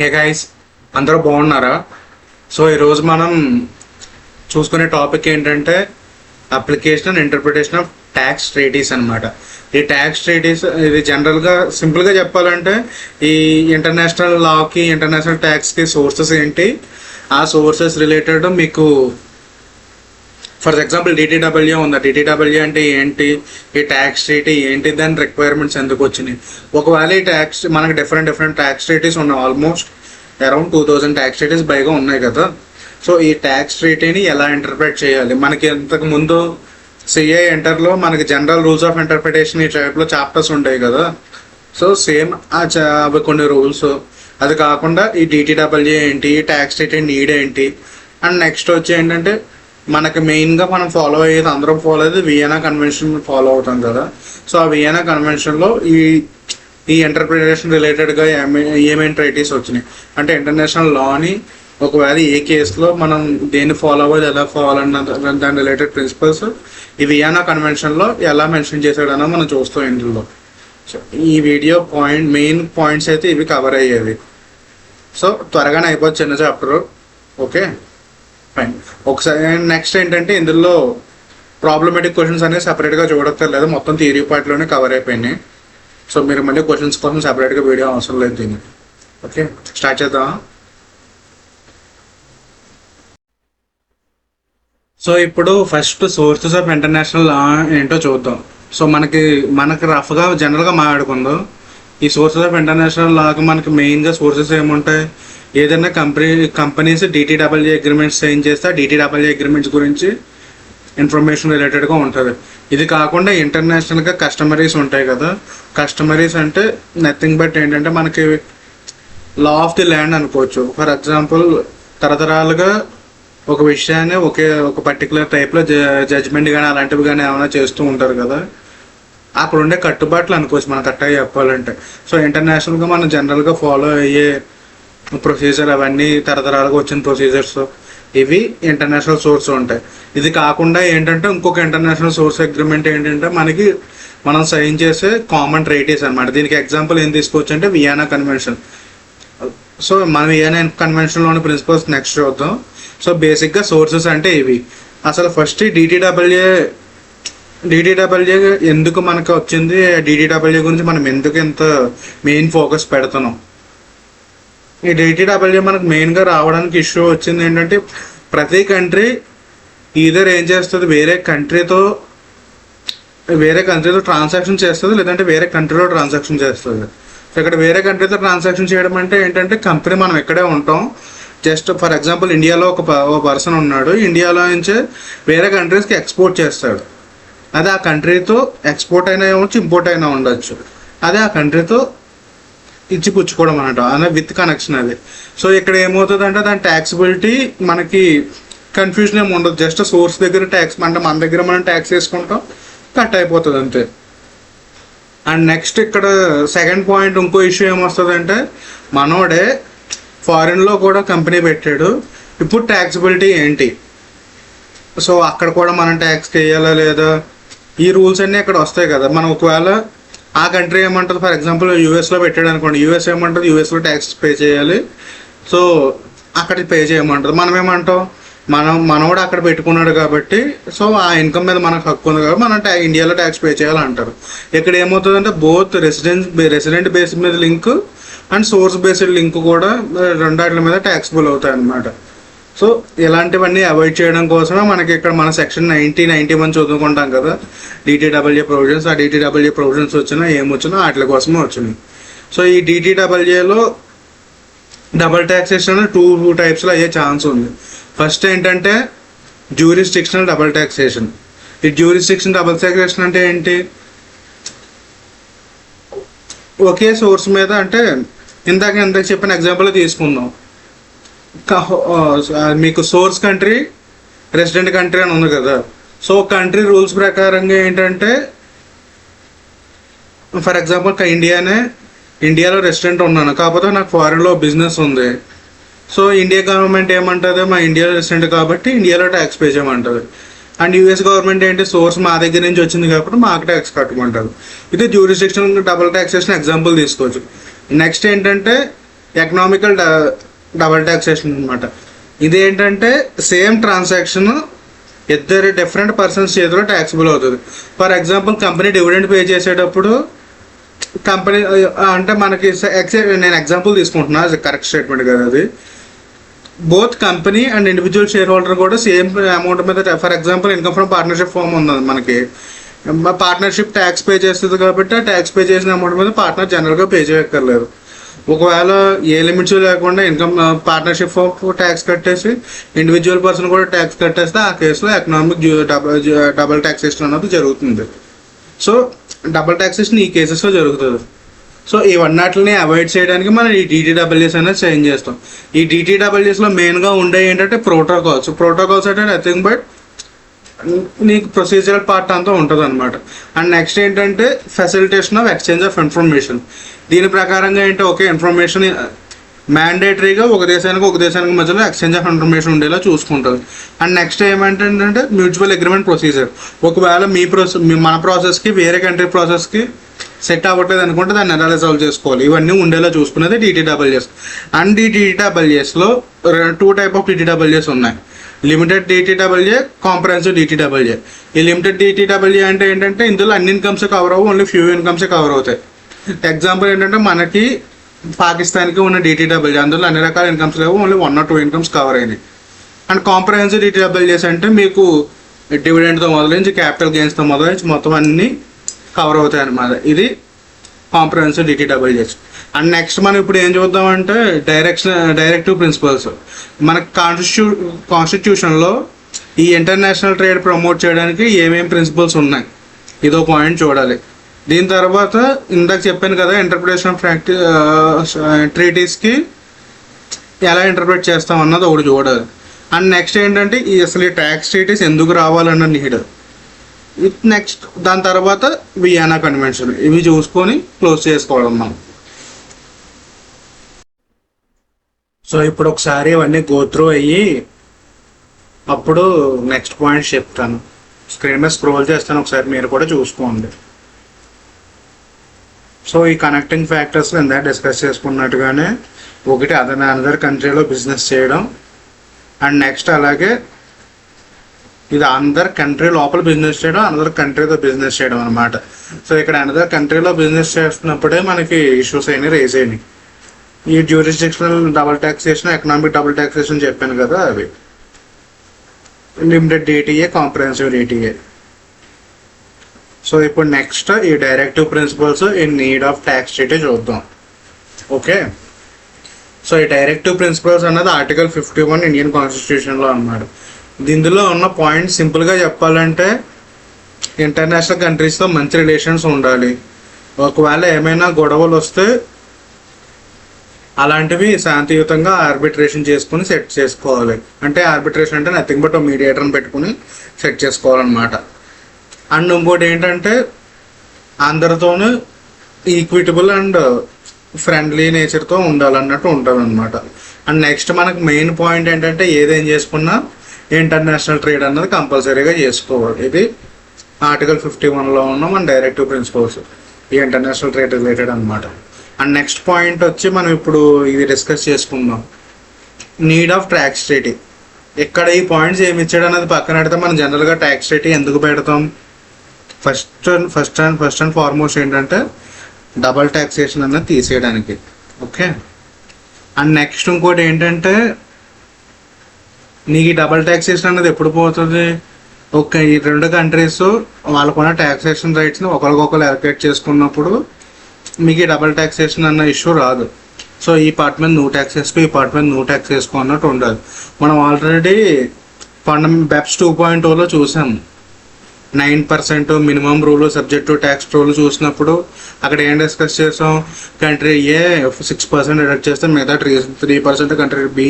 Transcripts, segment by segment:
Hey guys, అందరూ బాగున్నారా? So ఈరోజు మనం చూసుకునే టాపిక్ ఏంటంటే application and interpretation of tax treaties అనమాట. ఈ ట్యాక్స్ ట్రీటీస్ ఇది జనరల్గా సింపుల్గా చెప్పాలంటే ఈ ఇంటర్నేషనల్ లాకి ఇంటర్నేషనల్ ట్యాక్స్కి సోర్సెస్ ఏంటి, ఆ సోర్సెస్ రిలేటెడ్ మీకు ఫర్ ఎగ్జాంపుల్ డిటిడబ్ల్యూ ఉందా, డిటిడబ్ల్యూ అంటే ఏంటి, ఈ ట్యాక్స్ ట్రీటీ ఏంటి, దాని రిక్వైర్మెంట్స్ ఎందుకు వచ్చినాయి. ఒకవేళ ఈ ట్యాక్స్ మనకి డిఫరెంట్ ట్యాక్స్ ట్రీటీస్ ఉన్నాయి, ఆల్మోస్ట్ అరౌండ్ 2000 ట్యాక్స్ ట్రీటీస్ పైగా ఉన్నాయి కదా. సో ఈ ట్యాక్స్ ట్రీటీని ఎలా ఇంటర్ప్రిట్ చేయాలి, మనకి ఇంతకు ముందు సిఏ ఇంటర్లో మనకి జనరల్ రూల్స్ ఆఫ్ ఇంటర్ప్రిటేషన్ ఈ టైప్లో చాప్టర్స్ ఉంటాయి కదా. సో సేమ్ అవి కొన్ని రూల్స్, అది కాకుండా ఈ డిటిడబ్ల్యూ ఏంటి, ఈ ట్యాక్స్ ట్రీటీ నీడ్ ఏంటి, అండ్ నెక్స్ట్ వచ్చి ఏంటంటే మనకి మెయిన్గా మనం ఫాలో అయ్యేది, అందరం ఫాలో అయ్యేది వియన్నా కన్వెన్షన్ ఫాలో అవుతాం కదా. సో ఆ వియన్నా కన్వెన్షన్లో ఈ ఈ ఇంటర్ప్రిటేషన్ రిలేటెడ్గా ఏమేమి ట్రీటీస్ వచ్చినాయి అంటే ఇంటర్నేషనల్ లాని ఒకవేళ ఏ కేసులో మనం దేన్ని ఫాలో అవ్వాలి, ఎలా ఫాలో అన్న దాని రిలేటెడ్ ప్రిన్సిపల్స్ ఈ వియన్నా కన్వెన్షన్లో ఎలా మెన్షన్ చేశాడన్నా మనం చూస్తాం ఇందులో. సో ఈ వీడియో మెయిన్ పాయింట్స్ అయితే ఇవి కవర్ అయ్యేవి. సో త్వరగానే అయిపోతుంది చిన్న చాప్టర్. Okay fine. ఒకసారి నెక్స్ట్ ఏంటంటే ఇందులో ప్రాబ్లమేటిక్ క్వశ్చన్స్ అనేది సపరేట్గా చూడక్కర్లేదు, మొత్తం థియరీ పార్ట్లోనే కవర్ అయిపోయినాయి. సో మీరు మళ్ళీ క్వశ్చన్స్ కోసం సపరేట్గా వీడియో అవసరం లేదు దీనికి. ఓకే స్టార్ట్ చేద్దాం. సో ఇప్పుడు first sources of international law ఏంటో చూద్దాం. సో మనకి రఫ్గా జనరల్గా మాట్లాడుకుందాం. ఈ సోర్సెస్ ఆఫ్ ఇంటర్నేషనల్ లాకి మనకి మెయిన్గా సోర్సెస్ ఏముంటాయి, ఏదైనా కంపెనీస్ డిటిడబ్ల్యూ అగ్రిమెంట్స్ సైన్ చేస్తే డిటిడబ్ల్యూ అగ్రిమెంట్స్ గురించి ఇన్ఫర్మేషన్ రిలేటెడ్గా ఉంటుంది. ఇది కాకుండా ఇంటర్నేషనల్గా కస్టమరీస్ ఉంటాయి కదా. కస్టమరీస్ అంటే నథింగ్ బట్ ఏంటంటే మనకి లా ఆఫ్ ది ల్యాండ్ అనుకోవచ్చు. ఫర్ ఎగ్జాంపుల్ తరతరాలుగా ఒక విషయాన్ని ఒక పర్టికులర్ టైప్లో జడ్జ్మెంట్ కానీ అలాంటివి కానీ ఏమైనా చేస్తూ ఉంటారు కదా, అక్కడ ఉండే కట్టుబాట్లు అనుకోవచ్చు మనం కరెక్ట్గా చెప్పాలంటే. సో ఇంటర్నేషనల్గా మనం జనరల్గా ఫాలో అయ్యే ప్రొసీజర్ అవన్నీ తరతరాలుగా వచ్చిన ప్రొసీజర్స్, ఇవి ఇంటర్నేషనల్ సోర్స్ ఉంటాయి. ఇది కాకుండా ఏంటంటే ఇంకొక ఇంటర్నేషనల్ సోర్స్ అగ్రిమెంట్ ఏంటంటే మనం సైన్ చేసే కామన్ ట్రీటీస్ అనమాట. దీనికి ఎగ్జాంపుల్ ఏం తీసుకోవచ్చు అంటే వియన్నా కన్వెన్షన్. సో మనం వియన్నా కన్వెన్షన్లోని ప్రిన్సిపల్స్ నెక్స్ట్ చూద్దాం. సో బేసిక్గా సోర్సెస్ అంటే ఇవి. అసలు ఫస్ట్ డిటిడబ్ల్యూ ఎందుకు మనకు వచ్చింది, డిటిడబ్ల్యూ గురించి మనం ఎందుకు ఇంత మెయిన్ ఫోకస్ పెడుతున్నాం. ఈ డిటిడబ్ల్యూ మనకు మెయిన్గా రావడానికి ఇష్యూ వచ్చింది ఏంటంటే ప్రతి కంట్రీ ఈధర్ ఏం చేస్తుంది, వేరే కంట్రీతో ట్రాన్సాక్షన్ చేస్తుంది, లేదంటే వేరే కంట్రీలో ట్రాన్సాక్షన్ చేస్తుంది. సో ఇక్కడ వేరే కంట్రీతో ట్రాన్సాక్షన్ చేయడం అంటే ఏంటంటే కంపెనీ మనం ఎక్కడే ఉంటాం, జస్ట్ ఫర్ ఎగ్జాంపుల్ ఇండియాలో ఒక పర్సన్ ఉన్నాడు, ఇండియాలో నుంచే వేరే కంట్రీస్కి ఎక్స్పోర్ట్ చేస్తాడు. అదే ఆ కంట్రీతో ఎక్స్పోర్ట్ అయినా ఉండొచ్చు, ఇంపోర్ట్ అయినా ఉండొచ్చు. అదే ఆ కంట్రీతో ఇచ్చి పుచ్చుకోవడం అనమాట, అనే విత్ కనెక్షన్ అది. సో ఇక్కడ ఏమవుతుంది అంటే దాని ట్యాక్సిబిలిటీ మనకి కన్ఫ్యూజన్ ఏమి ఉండదు, జస్ట్ సోర్స్ దగ్గర ట్యాక్స్ అంటే మన దగ్గర మనం ట్యాక్స్ వేసుకుంటాం, కట్ అయిపోతుంది అంతే. అండ్ నెక్స్ట్ ఇక్కడ సెకండ్ పాయింట్ ఇంకో ఇష్యూ ఏమొస్తుంది, మనోడే ఫారిన్లో కూడా కంపెనీ పెట్టాడు, ఇప్పుడు ట్యాక్సిబిలిటీ ఏంటి, సో అక్కడ కూడా మనం ట్యాక్స్ వేయాలా లేదా, ఈ రూల్స్ అన్నీ ఇక్కడ వస్తాయి కదా. మనం ఒకవేళ ఆ కంట్రీ ఏమంటుంది, ఫర్ ఎగ్జాంపుల్ యూఎస్లో పెట్టాడు అనుకోండి, యూఎస్ ఏమంటుంది యూఎస్లో ట్యాక్స్ పే చేయాలి, సో అక్కడ పే చేయమంటుంది. మనం ఏమంటాం, మనోడు అక్కడ పెట్టుకున్నాడు కాబట్టి సో ఆ ఇన్కమ్ మీద మనకు హక్కు ఉంది కాబట్టి మనం ఇండియాలో ట్యాక్స్ పే చేయాలంటారు. ఇక్కడ ఏమవుతుందంటే బోత్ రెసిడెంట్ బేస్ మీద link and source based link కూడా రెండాట్ల మీద ట్యాక్సిబుల్ అవుతాయి అన్నమాట. సో ఇలాంటివన్నీ అవాయిడ్ చేయడం కోసమే మనకి ఇక్కడ మన సెక్షన్ 91 చదువుకుంటాం కదా డిటిడబ్ల్యూ ప్రొవిజన్స్. ఆ డిటిడబ్ల్యూ ప్రొవిజన్స్ ఏమొచ్చినా వాటి కోసమే వచ్చినాయి. సో ఈ డిటిడబ్ల్యూలో డబల్ ట్యాక్సేషన్ 2 టైప్స్లో అయ్యే ఛాన్స్ ఉంది. ఫస్ట్ ఏంటంటే జ్యూరిస్డిక్షనల్ డబల్ ట్యాక్సేషన్. ఈ జ్యూరిస్డిక్షన్ డబల్ ట్యాక్సేషన్ అంటే ఏంటి, ఒకే సోర్స్ మీద అంటే ఇందాక చెప్పిన ఎగ్జాంపుల్ తీసుకుందాం. మీకు సోర్స్ కంట్రీ రెసిడెంట్ కంట్రీ అని ఉంది కదా. సో కంట్రీ రూల్స్ ప్రకారంగా ఏంటంటే ఫర్ ఎగ్జాంపుల్ ఇండియాలో రెసిడెంట్ ఉన్నాను, కాకపోతే నాకు ఫారిన్లో బిజినెస్ ఉంది. సో ఇండియా గవర్నమెంట్ ఏమంటుంది, మా ఇండియాలో రెసిడెంట్ కాబట్టి ఇండియాలో ట్యాక్స్ పే చేయమంటుంది. అండ్ యూఎస్ గవర్నమెంట్ ఏంటి, సోర్స్ మా దగ్గర నుంచి వచ్చింది కాబట్టి మాకు ట్యాక్స్ కట్టమంటారు. ఇది జ్యూరిస్డిక్షన్ డబుల్ ట్యాక్సేషన్ ఎగ్జాంపుల్ తీసుకోవచ్చు. నెక్స్ట్ ఏంటంటే ఎకనామికల్ డబల్ ట్యాక్సేషన్ అనమాట. ఇదేంటంటే సేమ్ ట్రాన్సాక్షన్ ఇద్దరు డిఫరెంట్ పర్సన్స్ చేతిలో ట్యాక్సిబుల్ అవుతుంది. For example company dividend pay చేసేటప్పుడు కంపెనీ అంటే మనకి నేను ఎగ్జాంపుల్ తీసుకుంటున్నా, కరెక్ట్ స్టేట్మెంట్ కదా అది. Both company and individual share holder కూడా సేమ్ అమౌంట్ మీద, for example income from partnership firm ఉంది మనకి, పార్ట్నర్షిప్ ట్యాక్స్ పే చేస్తుంది కాబట్టి ఆ ట్యాక్స్ పే చేసిన అమౌంట్ మీద పార్ట్నర్ జనరల్గా పే చేయక్కర్లేదు. ఒకవేళ ఏ లిమిట్స్ లేకుండా ఇన్కమ్ పార్ట్నర్షిప్ ఫామ్ ట్యాక్స్ కట్టేసి ఇండివిజువల్ పర్సన్ కూడా ట్యాక్స్ కట్టేస్తే ఆ కేసులో ఎకనామిక్ డబల్ ట్యాక్సేషన్ అన్నది జరుగుతుంది. సో డబల్ ట్యాక్సేషన్ ఈ కేసెస్లో జరుగుతుంది. సో ఇవన్నిటిని అవాయిడ్ చేయడానికి మనం ఈ DTWS అనేది చేంజ్ చేస్తాం. ఈ DTWSలో మెయిన్గా ఉండే ఏంటంటే ప్రోటోకాల్స్ అంటే నథింగ్ బట్ నీకు ప్రొసీజరల్ పార్ట్ అంతా ఉంటుంది అనమాట. అండ్ నెక్స్ట్ ఏంటంటే facilitation of exchange of information. దీని ప్రకారంగా ఏంటంటే ఒకే ఇన్ఫర్మేషన్ మ్యాండేటరీగా ఒక దేశానికి మధ్యలో ఎక్స్చేంజ్ ఆఫ్ ఇన్ఫర్మేషన్ ఉండేలా చూసుకుంటుంది. అండ్ నెక్స్ట్ ఏమంటే మ్యూచువల్ అగ్రిమెంట్ ప్రొసీజర్. ఒకవేళ మన ప్రాసెస్కి వేరే కంట్రీ ప్రాసెస్కి సెట్ అవ్వట్లేదు అనుకుంటే దాన్ని ఎలా రిజాల్వ్ చేసుకోవాలి, ఇవన్నీ ఉండేలా చూసుకునేది DTWS. అండ్ ఈ DTWSలో 2 టైప్ ఆఫ్ DTWS ఉన్నాయి. Limited DTWA, comprehensive DTWA. ఈ లిమిటెడ్ DTWA అంటే ఏంటంటే ఇందులో అన్ని ఇన్కమ్స్ కవర్ అవ్వవు, ఓన్లీ ఫ్యూ ఇన్కమ్స్ కవర్ అవుతాయి. ఎగ్జాంపుల్ ఏంటంటే మనకి పాకిస్తాన్కి ఉన్న DTWA, అందులో అన్ని రకాల ఇన్కమ్స్ లేవు, ఓన్లీ 1 or 2 ఇన్కమ్స్ కవర్ అయినాయి. అండ్ కాంప్రహెన్సివ్ DTWS అంటే మీకు డివిడెండ్తో మొదలైంచి క్యాపిటల్ గెయిన్స్తో మొదలైంచి మొత్తం అన్ని కవర్ అవుతాయి అన్నమాట. ఇది కాంప్రహెన్సివ్ DTWS. అండ్ నెక్స్ట్ మనం ఇప్పుడు ఏం చూద్దామంటే డైరెక్టివ్ ప్రిన్సిపల్స్. మన కాన్స్టిట్యూషన్లో ఈ ఇంటర్నేషనల్ ట్రేడ్ ప్రమోట్ చేయడానికి ఏమేమి ప్రిన్సిపల్స్ ఉన్నాయి, ఇదో పాయింట్ చూడాలి. దీని తర్వాత ఇందాక చెప్పాను కదా, ఇంటర్ప్రిటేషన్ ఆఫ్ ట్రీటీస్కి ఎలా ఇంటర్ప్రిట్ చేస్తాం అన్నది ఒకటి చూడాలి. అండ్ నెక్స్ట్ ఏంటంటే అసలు ఈ ట్యాక్స్ ట్రీటీస్ ఎందుకు రావాలన్న నీడ్. నెక్స్ట్ దాని తర్వాత వియన్నా కన్వెన్షన్. ఇవి చూసుకొని క్లోజ్ చేసుకోవడం మనం. సో ఇప్పుడు ఒకసారి ఇవన్నీ గోత్రూ అయ్యి అప్పుడు నెక్స్ట్ పాయింట్స్ చెప్తాను. స్క్రీన్ మీద స్క్రోల్ చేస్తాను, ఒకసారి మీరు కూడా చూసుకోండి. సో ఈ కనెక్టింగ్ ఫ్యాక్టర్స్ ఇందాక డిస్కస్ చేసుకున్నట్టుగానే ఒకటి అనదర్ కంట్రీలో బిజినెస్ చేయడం, అండ్ నెక్స్ట్ అలాగే ఇది అనదర్ కంట్రీ లోపల బిజినెస్ చేయడం, అనదర్ కంట్రీతో బిజినెస్ చేయడం అనమాట. సో ఇక్కడ అనదర్ కంట్రీలో బిజినెస్ చేస్తున్నప్పుడే మనకి ఇష్యూస్ అయినాయి రేజ్ అయినాయి. ఈ jurisdictional double taxation, economic double taxation చెప్పాను కదా, అవి limited DTA, comprehensive DTA. So ఇప్పుడు నెక్స్ట్ ఈ directive principles in need of tax treaty చూద్దాం. ఓకే, సో ఈ డైరెక్టివ్ ప్రిన్సిపల్స్ అన్నది ఆర్టికల్ 51 ఇండియన్ కాన్స్టిట్యూషన్లో అన్నమాట. ఇందులో ఉన్న పాయింట్ సింపుల్గా చెప్పాలంటే ఇంటర్నేషనల్ కంట్రీస్తో మంచి రిలేషన్స్ ఉండాలి. ఒకవేళ ఏమైనా గొడవలు వస్తే అలాంటివి శాంతియుతంగా ఆర్బిట్రేషన్ చేసుకుని సెట్ చేసుకోవాలి. అంటే ఆర్బిట్రేషన్ అంటే నథింగ్ బట్ మీడియేటర్ని పెట్టుకుని సెట్ చేసుకోవాలన్నమాట. అండ్ ఇంకోటి ఏంటంటే అందరితోనూ ఈక్విటబుల్ అండ్ ఫ్రెండ్లీ నేచర్తో ఉండాలన్నట్టు ఉంటుంది అనమాట. అండ్ నెక్స్ట్ మనకు మెయిన్ పాయింట్ ఏంటంటే ఏదేం చేసుకున్నా ఇంటర్నేషనల్ ట్రేడ్ అన్నది కంపల్సరీగా చేసుకోవాలి. ఇది ఆర్టికల్ 51లో ఉన్న మన డైరెక్టివ్ ప్రిన్సిపల్స్ ఈ ఇంటర్నేషనల్ ట్రేడ్ రిలేటెడ్ అనమాట. అండ్ నెక్స్ట్ పాయింట్ వచ్చి మనం ఇప్పుడు ఇది డిస్కస్ చేసుకుందాం, నీడ్ ఆఫ్ ట్యాక్స్ ట్రీటీ. ఇక్కడ ఈ పాయింట్స్ ఏమి ఇచ్చాడు అన్నది పక్కన పెడితే మనం జనరల్గా ట్యాక్స్ ట్రీటీ ఎందుకు పెడతాం, ఫస్ట్ అండ్ ఫార్మోస్ట్ ఏంటంటే డబల్ ట్యాక్సేషన్ అన్నది తీసేయడానికి. ఓకే, అండ్ నెక్స్ట్ ఇంకోటి ఏంటంటే నీకు ఈ డబల్ ట్యాక్సేషన్ అనేది ఎప్పుడు పోతుంది, ఓకే ఈ 2 కంట్రీస్ వాళ్ళకున్న ట్యాక్సేషన్ రైట్స్ని ఒకరికొకరు అలొకేట్ చేసుకున్నప్పుడు మీకు ఈ డబల్ ట్యాక్సేషన్ అన్న ఇష్యూ రాదు. సో ఈ పార్ట్ మీద నువ్వు ట్యాక్స్ వేసుకో, ఈ పార్ట్ మీద నువ్వు ట్యాక్స్ వేసుకో అన్నట్టు ఉండదు. మనం ఆల్రెడీ BEPS 2.0లో చూసాం 9% minimum rule subject to tax rule చూసినప్పుడు అక్కడ ఏం డిస్కస్ చేసాం, కంట్రీ ఏ 6% డిడక్ట్ చేస్తే మిగతా 3% కంట్రీ బి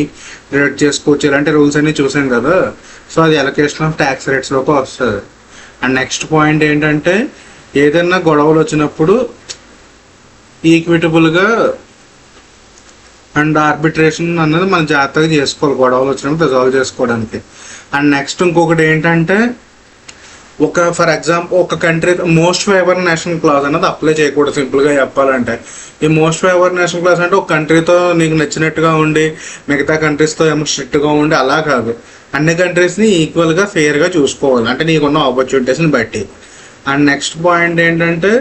డిడక్ట్ చేసుకోవచ్చు, ఇలాంటి రూల్స్ అన్ని చూసాం కదా. సో అది అలొకేషన్ ఆఫ్ ట్యాక్స్ రేట్స్లోకి వస్తుంది. అండ్ నెక్స్ట్ పాయింట్ ఏంటంటే ఏదైనా గొడవలు వచ్చినప్పుడు ఈక్విటబుల్గా అండ్ ఆర్బిట్రేషన్ అన్నది మనం జాగ్రత్తగా చేసుకోవాలి గొడవలు వచ్చినప్పుడు రిజాల్వ్ చేసుకోవడానికి. అండ్ నెక్స్ట్ ఇంకొకటి ఏంటంటే ఫర్ ఎగ్జాంపుల్ ఒక country most favour national clause అన్నది అప్లై చేయకూడదు. సింపుల్గా చెప్పాలంటే ఈ మోస్ట్ ఫేవర్ నేషనల్ క్లాస్ అంటే ఒక కంట్రీతో నీకు నచ్చినట్టుగా ఉండి మిగతా కంట్రీస్తో ఏమో స్ట్రిక్ట్గా ఉండి అలా కాదు. అన్ని కంట్రీస్ని ఈక్వల్గా ఫెయిర్గా చూసుకోవాలి, అంటే నీకున్న ఆపర్చునిటీస్ని బట్టి. అండ్ నెక్స్ట్ పాయింట్ ఏంటంటే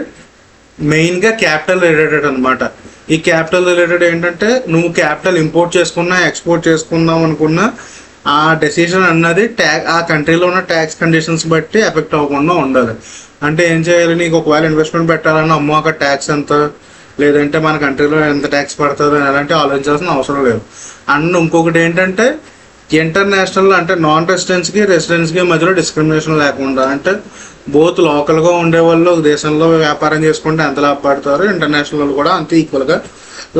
మెయిన్గా క్యాపిటల్ రిలేటెడ్ అనమాట. ఈ క్యాపిటల్ రిలేటెడ్ ఏంటంటే నువ్వు క్యాపిటల్ ఇంపోర్ట్ చేసుకున్నా ఎక్స్పోర్ట్ చేసుకుందాం అనుకున్నా ఆ డెసిషన్ అన్నది ఆ కంట్రీలో ఉన్న ట్యాక్స్ కండిషన్స్ బట్టి ఎఫెక్ట్ అవ్వకుండా ఉండాలి. అంటే ఏం చేయాలి, నీకు ఒకవేళ ఇన్వెస్ట్మెంట్ పెట్టాలన్నా అమ్మో అక్కడ ట్యాక్స్ ఎంత, లేదంటే మన కంట్రీలో ఎంత ట్యాక్స్ పడుతుంది అలాంటి ఆలోచించాల్సిన అవసరం లేదు. అండ్ ఇంకొకటి ఏంటంటే ఇంటర్నేషనల్ అంటే నాన్ రెసిడెంట్స్కి రెసిడెంట్స్కి మధ్యలో డిస్క్రిమినేషన్ లేకుండా, అంటే బోత్ లోకల్గా ఉండేవాళ్ళు ఒక దేశంలో వ్యాపారం చేసుకుంటే ఎంత లాభపడతారో ఇంటర్నేషనల్ కూడా అంత ఈక్వల్గా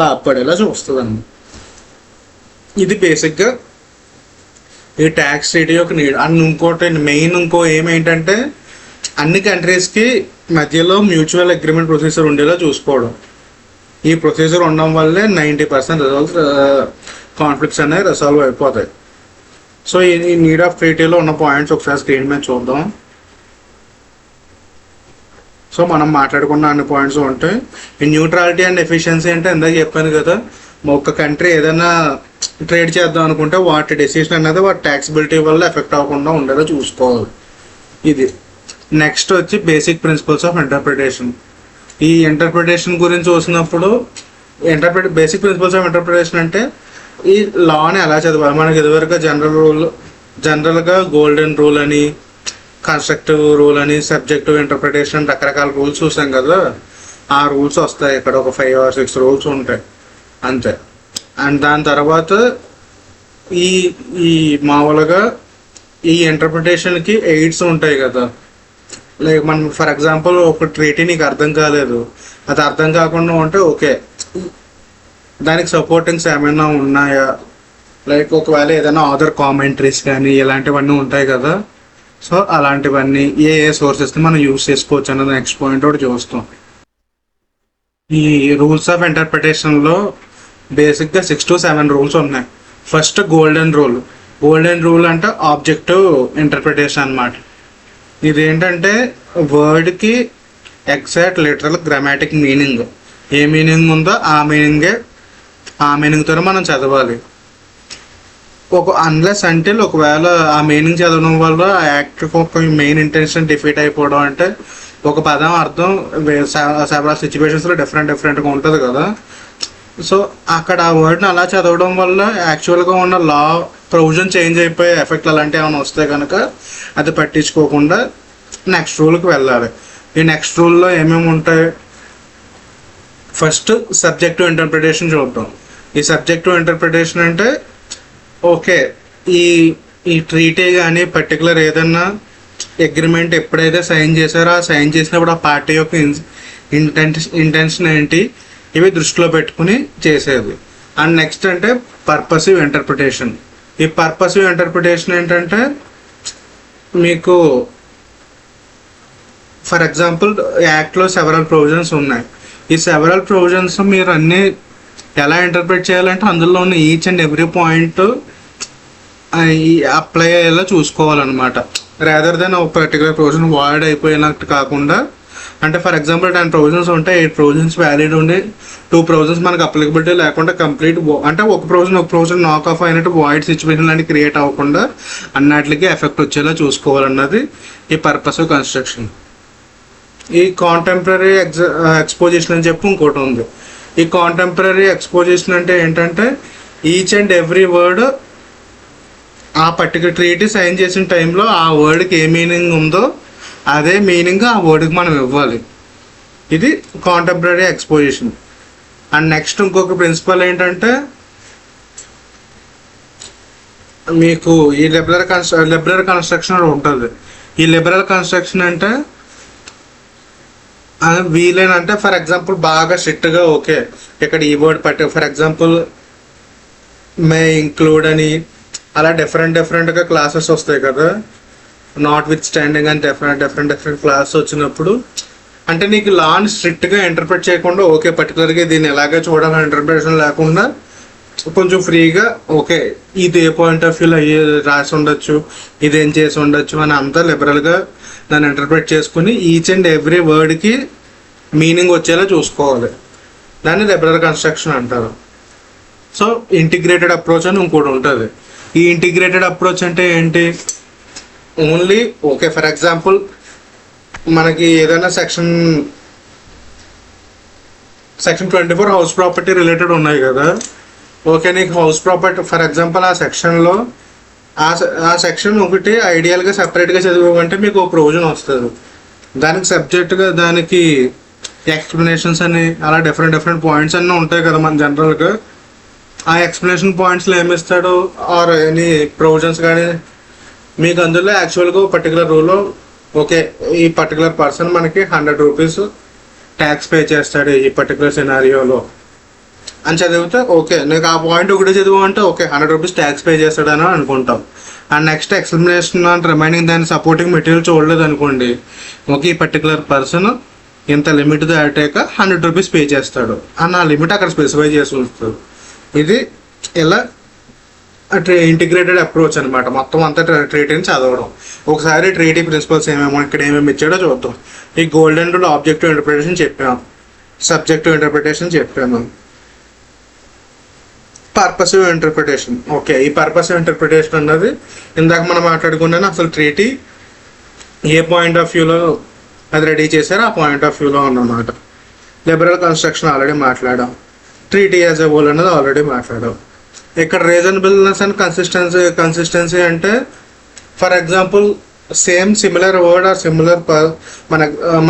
లాభపడేలా చూస్తుంది అన్నమాట. ఇది బేసిక్గా ఈ ట్యాక్స్ ట్రీటీ యొక్క నీడ్. అండ్ ఇంకోటి మెయిన్ ఏమేంటంటే అన్ని కంట్రీస్కి మధ్యలో మ్యూచువల్ అగ్రిమెంట్ ప్రొసీజర్ ఉండేలా చూసుకోవడం. ఈ ప్రొసీజర్ ఉండడం వల్లే 90% కాన్ఫ్లిక్ట్స్ అనేవి రిసాల్వ్ అయిపోతాయి. సో ఈ నీడ్ ఆఫ్ ట్రీటీలో ఉన్న పాయింట్స్ ఒకసారి స్క్రీన్ మీద చూద్దాం. సో మనం మాట్లాడుకున్న అన్ని పాయింట్స్ ఉంటాయి. ఈ న్యూట్రాలిటీ అండ్ ఎఫిషియన్సీ అంటే ఇందాక చెప్పాను కదా, ఒక కంట్రీ ఏదైనా ట్రేడ్ చేద్దాం అనుకుంటే వాటి డెసిషన్ అనేది వాటి ట్యాక్సిబిలిటీ వల్ల ఎఫెక్ట్ అవ్వకుండా ఉండేలా చూసుకోవాలి. ఇది నెక్స్ట్ వచ్చి బేసిక్ ప్రిన్సిపల్స్ ఆఫ్ ఇంటర్ప్రిటేషన్. ఈ ఇంటర్ప్రిటేషన్ గురించి చూసినప్పుడు బేసిక్ ప్రిన్సిపల్స్ ఆఫ్ ఇంటర్ప్రిటేషన్ అంటే ఈ లాని ఎలా చదవాలి. మనకి ఇదివరకు జనరల్గా గోల్డెన్ రూల్ అని, కన్స్ట్రక్టివ్ రూల్ అని, సబ్జెక్టివ్ ఇంటర్ప్రిటేషన్ రకరకాల రూల్స్ చూసాం కదా. ఆ రూల్స్ వస్తాయి, ఇక్కడ ఒక 5 or 6 రూల్స్ ఉంటాయి అంతే. అండ్ దాని తర్వాత ఈ మామూలుగా ఈ ఇంటర్ప్రిటేషన్కి ఎయిడ్స్ ఉంటాయి కదా. లైక్ మనం ఫర్ ఎగ్జాంపుల్ ఒక ట్రీటీ నీకు అర్థం కాలేదు, అది అర్థం కాకుండా ఉంటే ఓకే దానికి సపోర్టింగ్స్ ఏమైనా ఉన్నాయా, లైక్ ఒకవేళ ఏదైనా ఆథర్ కామెంటరీస్ కానీ ఇలాంటివన్నీ ఉంటాయి కదా. సో అలాంటివన్నీ ఏ సోర్సెస్ని మనం యూజ్ చేసుకోవచ్చు అన్నది నెక్స్ట్ పాయింట్ ఒకటి చూస్తాం. ఈ రూల్స్ ఆఫ్ ఇంటర్ప్రిటేషన్లో బేసిక్గా 6 to 7 రూల్స్ ఉన్నాయి. ఫస్ట్ గోల్డెన్ రూల్ అంటే ఆబ్జెక్టివ్ ఇంటర్ప్రిటేషన్ అన్నమాట. ఇదేంటంటే వర్డ్కి exact literal గ్రామాటిక్ meaning, a meaning ఉందో ఆ మీనింగ్తోనే మనం చదవాలి. అన్లెస్ అంటిల్ ఒకవేళ ఆ మీనింగ్ చదవడం వల్ల ఆ యాక్ట్ ఒక మెయిన్ ఇంటెన్షన్ డిఫీట్ అయిపోవడం, అంటే ఒక పదం అర్థం సెవరల్ సిచ్యువేషన్స్లో డిఫరెంట్గా ఉంటుంది కదా. సో అక్కడ ఆ వర్డ్ని అలా చదవడం వల్ల యాక్చువల్గా ఉన్న లా ప్రొవిజన్ చేంజ్ అయిపోయే ఎఫెక్ట్ అలాంటివి ఏమైనా వస్తే కనుక అది పట్టించుకోకుండా నెక్స్ట్ రూల్కి వెళ్ళాలి. ఈ నెక్స్ట్ రూల్లో ఏమేమి ఉంటాయి, ఫస్ట్ సబ్జెక్టివ్ ఇంటర్ప్రిటేషన్ చూద్దాం. ఈ సబ్జెక్టివ్ ఇంటర్ప్రిటేషన్ అంటే ఓకే ఈ ట్రీటీ కానీ పర్టికులర్ ఏదన్నా అగ్రిమెంట్ ఎప్పుడైతే సైన్ చేశారో ఆ సైన్ చేసినప్పుడు ఆ పార్టీ యొక్క ఇంటెన్షన్ ఏంటి, ఇవి దృష్టిలో పెట్టుకుని చేసేది. అండ్ నెక్స్ట్ అంటే పర్పసివ్ ఇంటర్ప్రిటేషన్. ఈ పర్పసివ్ ఇంటర్ప్రిటేషన్ ఏంటంటే మీకు ఫర్ ఎగ్జాంపుల్ యాక్ట్లో సెవరల్ ప్రొవిజన్స్ ఉన్నాయి. ఈ సెవరల్ ప్రొవిజన్స్ మీరు అన్నీ ఎలా ఇంటర్ప్రిట్ చేయాలంటే అందులో ఉన్న each and every point apply అయ్యేలా చూసుకోవాలన్నమాట. రాదర్ దెన్ ఒక పర్టికులర్ ప్రొవిజన్ వాయిడ్ అయిపోయినట్టు కాకుండా, అంటే ఫర్ ఎగ్జాంపుల్ 10 ప్రొవిజన్స్ ఉంటాయి, 8 ప్రొవిజన్స్ వ్యాలిడ్ ఉండి 2 ప్రొవిజన్స్ మనకు అప్లికబిలిటీ లేకుండా కంప్లీట్ అంటే ఒక ప్రొవిజన్ నాక్ ఆఫ్ అయినట్టు వాయిడ్ సిచ్యువేషన్ లాంటి క్రియేట్ అవ్వకుండా అన్నిటికీ ఎఫెక్ట్ వచ్చేలా చూసుకోవాలన్నది ఈ పర్పసివ్ కన్స్ట్రక్షన్. ఈ కాంటెంపరీ ఎక్స్పోజిషన్ అని చెప్పి ఇంకోటి ఉంది. ఈ కాంటెంపరీ ఎక్స్పోజిషన్ అంటే ఏంటంటే ఈచ్ అండ్ ఎవ్రీ వర్డ్ ఆ పర్టికులర్ ట్రీటీ సైన్ చేసిన టైంలో ఆ వర్డ్కి ఏ మీనింగ్ ఉందో అదే మీనింగ్ ఆ వర్డ్కి మనం ఇవ్వాలి. ఇది కాంటెంపరీ ఎక్స్పోజిషన్. అండ్ నెక్స్ట్ ఇంకొక ప్రిన్సిపల్ ఏంటంటే మీకు ఈ లిబరల్ కన్స్ట్రక్షన్ ఉంటుంది. ఈ లిబరల్ కన్స్ట్రక్షన్ అంటే వీలైనంటే ఫర్ ఎగ్జాంపుల్ బాగా స్ట్రిక్ట్గా ఓకే ఇక్కడ ఈ word for example May include అని అలా డిఫరెంట్గా క్లాసెస్ వస్తాయి కదా. నాట్ విత్ స్టాండింగ్ అని డిఫరెంట్ క్లాస్ వచ్చినప్పుడు అంటే నీకు లాని స్ట్రిక్ట్గా ఇంటర్ప్రిట్ చేయకుండా ఓకే పర్టికులర్గా దీన్ని ఎలాగే చూడాలని ఇంటర్ప్రిటేషన్ లేకుండా కొంచెం ఫ్రీగా ఓకే ఇది ఏ పాయింట్ ఆఫ్ వ్యూలో అయ్యే రాసి ఉండొచ్చు, ఇదేం చేసి ఉండొచ్చు అని అంతా లిబరల్గా దాన్ని ఇంటర్ప్రిట్ చేసుకుని ఈచ్ అండ్ ఎవ్రీ వర్డ్కి మీనింగ్ వచ్చేలా చూసుకోవాలి. దాన్ని రెగ్యులర్ కన్స్ట్రక్షన్ అంటారు. సో ఇంటిగ్రేటెడ్ అప్రోచ్ అని ఇంకోటి ఉంటుంది. ఈ ఇంటిగ్రేటెడ్ అప్రోచ్ అంటే ఏంటి? ఓన్లీ ఓకే, ఫర్ ఎగ్జాంపుల్ మనకి ఏదైనా సెక్షన్ 24 హౌస్ ప్రాపర్టీ రిలేటెడ్ ఉన్నాయి కదా. ఓకే, నీకు హౌస్ ప్రాపర్టీ ఫర్ ఎగ్జాంపుల్ ఆ సెక్షన్లో ఆ సెక్షన్ ఒకటి ఐడియల్గా సెపరేట్గా చదువుకుంటే మీకు ఒక ప్రొవిజన్ వస్తుంది. దానికి సబ్జెక్ట్గా దానికి ఎక్స్ప్లెనేషన్స్ అని అలా డిఫరెంట్ పాయింట్స్ అన్నీ ఉంటాయి కదా మన జనరల్గా. ఆ ఎక్స్ప్లెనేషన్ పాయింట్స్లో ఏమిస్తాడు ఆర్ ఎనీ ప్రొవిజన్స్ కానీ మీకు అందులో యాక్చువల్గా పర్టికులర్ రూల్లో ఓకే ఈ పర్టికులర్ పర్సన్ మనకి 100 రూపీస్ ట్యాక్స్ పే చేస్తాడు ఈ పర్టికులర్ సినారియోలో అని చదివితే ఓకే, నీకు ఆ పాయింట్ ఒకటి చదువు అంటే ఓకే 100 రూపీస్ ట్యాక్స్ పే చేస్తాడని అనుకుంటాం. And next explanation and remaining దాని సపోర్టింగ్ మెటీరియల్ చూడలేదు అనుకోండి, ఓకే ఈ పర్టికులర్ పర్సన్ ఇంత లిమిట్ దాటాక 100 రూపీస్ పే చేస్తాడు అని ఆ లిమిట్ అక్కడ స్పెసిఫై చేసి ఉంచుతుంది. ఇది ఇలా ఇంటిగ్రేటెడ్ అప్రోచ్ అనమాట. మొత్తం అంతా ట్రీటీని చదవడం. ఒకసారి ట్రీటీ ప్రిన్సిపల్స్ ఏమేమో ఇక్కడ ఏమేమి ఇచ్చాడో చూద్దాం. ఈ గోల్డెన్ రూల్ ఆబ్జెక్టివ్ ఇంటర్ప్రిటేషన్ చెప్పాము, సబ్జెక్టివ్ ఇంటర్ప్రిటేషన్ చెప్పాము, పర్పసివ్ ఇంటర్ప్రిటేషన్. ఓకే, ఈ పర్పసివ్ ఇంటర్ప్రిటేషన్ అన్నది ఇందాక మనం మాట్లాడుకున్నాను. అసలు ట్రీటీ ఏ పాయింట్ ఆఫ్ వ్యూలో అది రెడీ చేశారో ఆ పాయింట్ ఆఫ్ వ్యూలో ఉన్నమాట. లిబరల్ కన్స్ట్రక్షన్ ఆల్రెడీ మాట్లాడాం. ట్రీటీ యాజ్ ఎ హోల్ అన్నది ఆల్రెడీ మాట్లాడాం. ఇక్కడ రీజనబుల్నెస్ అండ్ కన్సిస్టెన్సీ అంటే for example same similar word or similar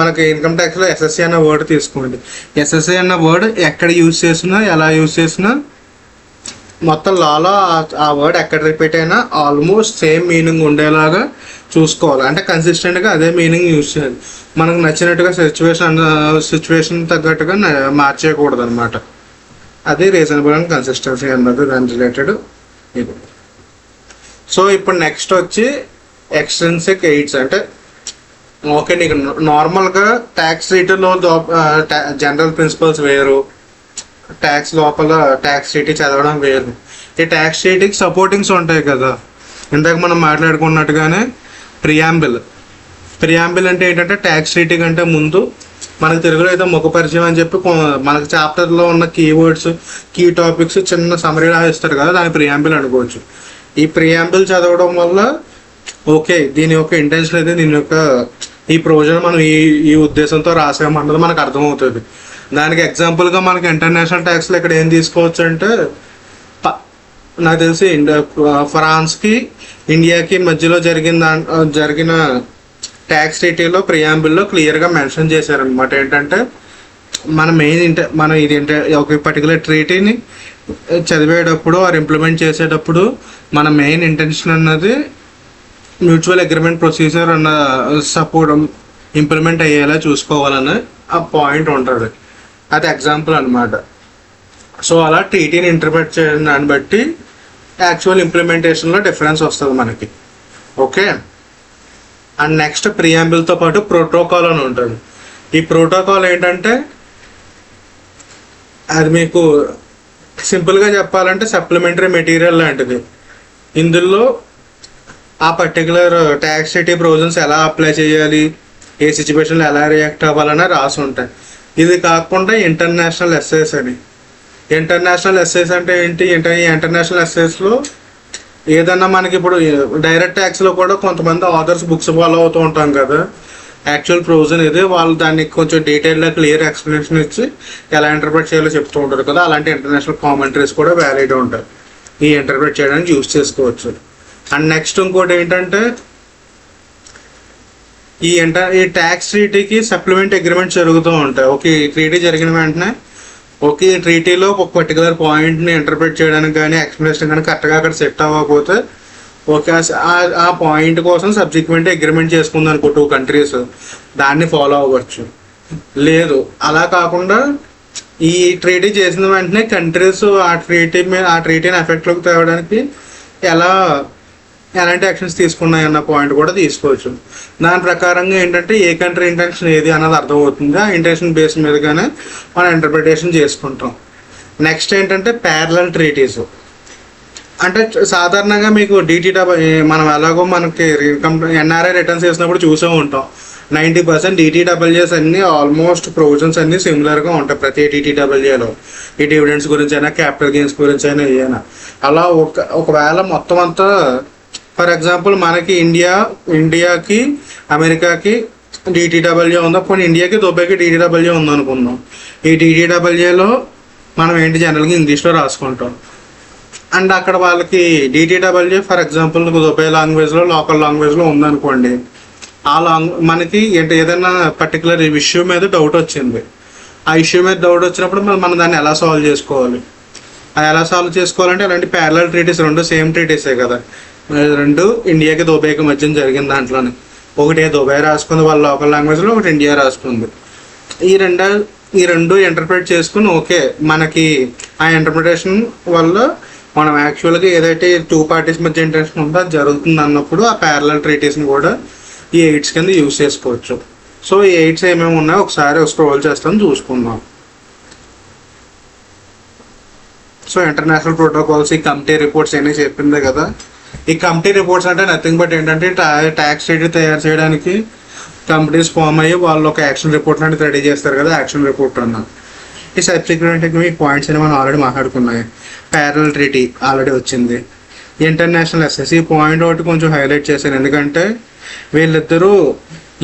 మనకి ఇన్కమ్ ట్యాక్స్లో ఎస్ఎస్సి అన్న వర్డ్ తీసుకోండి. ఎస్ఎస్సి అన్న వర్డ్ ఎక్కడ యూజ్ చేసినా ఎలా యూజ్ చేసినా మొత్తం లాలో ఆ వర్డ్ ఎక్కడ రిపీట్ అయినా ఆల్మోస్ట్ సేమ్ మీనింగ్ ఉండేలాగా చూసుకోవాలి. అంటే కన్సిస్టెంట్గా అదే మీనింగ్ యూజ్ చేయాలి. మనకు నచ్చినట్టుగా సిచ్యువేషన్ తగ్గట్టుగా మార్చేయకూడదు అనమాట. అది రీజనబుల్ అండ్ కన్సిస్టెన్సీ అన్నది దాని రిలేటెడ్ ఇది. సో ఇప్పుడు నెక్స్ట్ వచ్చి ఎక్స్ట్రిన్సిక్ ఎయిడ్స్. అంటే ఓకే, నీకు నార్మల్గా ట్యాక్స్ రీటర్లో జనరల్ ప్రిన్సిపల్స్ వేరు, ట్యాక్స్ లోపల ట్యాక్స్ ట్రీటీ చదవడం వేరు. ఈ ట్యాక్స్ ట్రీటీకి సపోర్టింగ్స్ ఉంటాయి కదా, ఇందాక మనం మాట్లాడుకున్నట్టుగానే ప్రియాంబిల్ అంటే ఏంటంటే ట్యాక్స్ ట్రీటీ కంటే ముందు మనకు తెలుగులో అయితే ముఖ పరిచయం అని చెప్పి మనకు చాప్టర్లో ఉన్న కీవర్డ్స్ కీ టాపిక్స్ చిన్న సమరీలా ఇస్తారు కదా, దాని ప్రియాంబిల్ అనుకోవచ్చు. ఈ ప్రియాంబిల్ చదవడం వల్ల ఓకే దీని యొక్క ఇంటెన్షన్ అయితే దీని యొక్క ఈ ప్రొవిజన్ మనం ఈ ఉద్దేశంతో రాసామన్నది మనకు అర్థమవుతుంది. దానికి ఎగ్జాంపుల్గా మనకి ఇంటర్నేషనల్ ట్యాక్స్లో ఇక్కడ ఏం తీసుకోవచ్చు అంటే నాకు తెలిసి ఫ్రాన్స్కి ఇండియాకి మధ్యలో జరిగిన ట్యాక్స్ ట్రీటీలో ప్రియాంబిల్లో క్లియర్గా మెన్షన్ చేశారనమాట. ఏంటంటే మనం ఇది ఒక పర్టికులర్ ట్రీటీని చదివేటప్పుడు ఆర్ ఇంప్లిమెంట్ చేసేటప్పుడు మన మెయిన్ ఇంటెన్షన్ అన్నది మ్యూచువల్ అగ్రిమెంట్ ప్రొసీజర్ అన్న సపోర్ట్ ఇంప్లిమెంట్ అయ్యేలా చూసుకోవాలని ఆ పాయింట్ ఉంటుంది. అది ఎగ్జాంపుల్ అనమాట. సో అలా ట్రీటీని ఇంటర్ప్రెట్ చేయడం దాన్ని బట్టి యాక్చువల్ ఇంప్లిమెంటేషన్లో డిఫరెన్స్ వస్తుంది మనకి. ఓకే, అండ్ నెక్స్ట్ ప్రియాంబిల్తో పాటు ప్రోటోకాల్ అని ఉంటుంది. ఈ ప్రోటోకాల్ ఏంటంటే అది మీకు సింపుల్గా చెప్పాలంటే సప్లిమెంటరీ మెటీరియల్ లాంటిది. ఇందులో ఆ పర్టికులర్ ట్యాక్స్ ట్రీటీ ప్రొవిజన్స్ ఎలా అప్లై చేయాలి, ఏ సిచ్యువేషన్లో ఎలా రియాక్ట్ అవ్వాలని రాసి ఉంటాయి. ఇది కాకుండా ఇంటర్నేషనల్ ఎస్ఐస్ అని. ఇంటర్నేషనల్ ఎస్ఐస్ అంటే ఏంటి? ఇంటర్నేషనల్ ఎస్ఐస్లో ఏదన్నా మనకి ఇప్పుడు డైరెక్ట్ ట్యాక్స్లో కూడా కొంతమంది ఆథర్స్ బుక్స్ ఫాలో అవుతూ ఉంటాం కదా, యాక్చువల్ ప్రొవిజన్ ఇది వాళ్ళు దాన్ని కొంచెం డీటెయిల్గా క్లియర్ ఎక్స్ప్లెనేషన్ ఇచ్చి ఎలా ఇంటర్ప్రెట్ చేయాలో చెప్తూ ఉంటారు కదా. అలాంటి ఇంటర్నేషనల్ కామెంటరీస్ కూడా వ్యాలిడ్ ఉంటాయి, ఈ ఇంటర్ప్రెట్ చేయడానికి యూజ్ చేసుకోవచ్చు. అండ్ నెక్స్ట్ ఇంకోటి ఏంటంటే ఈ ట్యాక్స్ ట్రీటీకి సప్లిమెంట్ అగ్రిమెంట్ జరుగుతూ ఉంటాయి. ఓకే, ఈ ట్రీటీ జరిగిన వెంటనే ఓకే ఈ ట్రీటీలో ఒక పర్టికులర్ పాయింట్ని ఇంటర్ప్రెట్ చేయడానికి కానీ ఎక్స్ప్లెనేషన్ కానీ కరెక్ట్గా అక్కడ సెట్ అవ్వకపోతే ఓకే ఆ పాయింట్ కోసం సబ్సిక్వెంట్ అగ్రిమెంట్ చేసుకుంది అనుకో 2 కంట్రీస్, దాన్ని ఫాలో అవ్వచ్చు. లేదు అలా కాకుండా ఈ ట్రీటీ చేసిన వెంటనే కంట్రీస్ ఆ ట్రీటీని ఎఫెక్ట్లోకి తేవడానికి ఎలాంటి యాక్షన్స్ తీసుకున్నాయి అన్న పాయింట్ కూడా తీసుకోవచ్చు. దాని ప్రకారంగా ఏంటంటే ఏ కంట్రీ ఇంటెన్షన్ ఏది అన్నది అర్థమవుతుంది. ఆ ఇంటెన్షన్ బేస్ మీదగానే మనం ఇంటర్ప్రిటేషన్ చేసుకుంటాం. నెక్స్ట్ ఏంటంటే ప్యారలల్ ట్రీటీస్. అంటే సాధారణంగా మీకు మనం ఎలాగో మనకి ఎన్ఆర్ఐ రిటర్న్స్ చేసినప్పుడు చూసే ఉంటాం. 90% డిటిడబ్ల్యూఎస్ అన్ని ఆల్మోస్ట్ ప్రొవిజన్స్ అన్ని సిమిలర్గా ఉంటాయి ప్రతి డిటిడబ్ల్యూఏలో. ఈ డివిడెండ్స్ గురించి అయినా క్యాపిటల్ గెయిన్స్ గురించి అయినా ఏదైనా అలా ఒకవేళ మొత్తం అంతా ఫర్ ఎగ్జాంపుల్ మనకి ఇండియాకి అమెరికాకి డిటిడబ్ల్యూ ఉందా, పోనీ ఇండియాకి దుబాయ్కి డిటిడబ్ల్యూ ఉందనుకుందాం. ఈ డిటిడబ్ల్యూలో మనం ఏంటి జనరల్గా ఇంగ్లీష్లో రాసుకుంటాం. అండ్ అక్కడ వాళ్ళకి డిటిడబ్ల్యూ ఫర్ ఎగ్జాంపుల్ దుబాయ్ లాంగ్వేజ్లో లోకల్ లాంగ్వేజ్లో ఉందనుకోండి. ఆ మనకి ఏదైనా పర్టికులర్ ఇష్యూ మీద డౌట్ వచ్చింది. ఆ ఇష్యూ మీద డౌట్ వచ్చినప్పుడు మనం దాన్ని ఎలా సాల్వ్ చేసుకోవాలి, అది ఎలా సాల్వ్ చేసుకోవాలంటే అలాంటి ప్యారలల్ ట్రీటీస్ రెండు సేమ్ ట్రీటీసే కదా, రెండు ఇండియాకి దుబాయ్కి మధ్య జరిగిన దాంట్లోనే. ఒకటి దుబాయ్ రాసుకుంది వాళ్ళ లోకల్ లాంగ్వేజ్లో, ఒకటి ఇండియా రాసుకుంది. ఈ రెండు ఇంటర్ప్రిట్ చేసుకుని ఓకే మనకి ఆ ఇంటర్ప్రిటేషన్ వల్ల మనం యాక్చువల్గా ఏదైతే టూ పార్టీస్ మధ్య ఇంటరెస్ట్ ఉందో అది జరుగుతుంది అన్నప్పుడు ఆ ప్యారలల్ ట్రీటీస్ని కూడా ఈ ఎయిడ్స్ కింద యూజ్ చేసుకోవచ్చు. సో ఈ ఎయిడ్స్ ఏమేమి ఉన్నాయో ఒకసారి స్క్రోల్ చేస్తాం చూసుకుందాం. సో ఇంటర్నేషనల్ ప్రోటోకాల్స్, ఈ కమిటీ రిపోర్ట్స్ అన్నీ చెప్పిందే కదా. ఈ కమిటీ రిపోర్ట్స్ అంటే నథింగ్ బట్ ఏంటంటే ట్యాక్స్ ట్రీటీ తయారు చేయడానికి కంపెనీస్ ఫామ్ అయ్యి వాళ్ళు ఒక యాక్షన్ రిపోర్ట్ లాంటి రెడీ చేస్తారు కదా, యాక్షన్ రిపోర్ట్ అన్న. ఈ సబ్సిక్వెంట్ ఈ పాయింట్స్ అని మనం ఆల్రెడీ మాట్లాడుకున్నాయి. ప్యారలల్ ట్రీటీ ఆల్రెడీ వచ్చింది. ఇంటర్నేషనల్ ఎస్ఎస్ ఈ పాయింట్ ఒకటి కొంచెం హైలైట్ చేశాను, ఎందుకంటే వీళ్ళిద్దరూ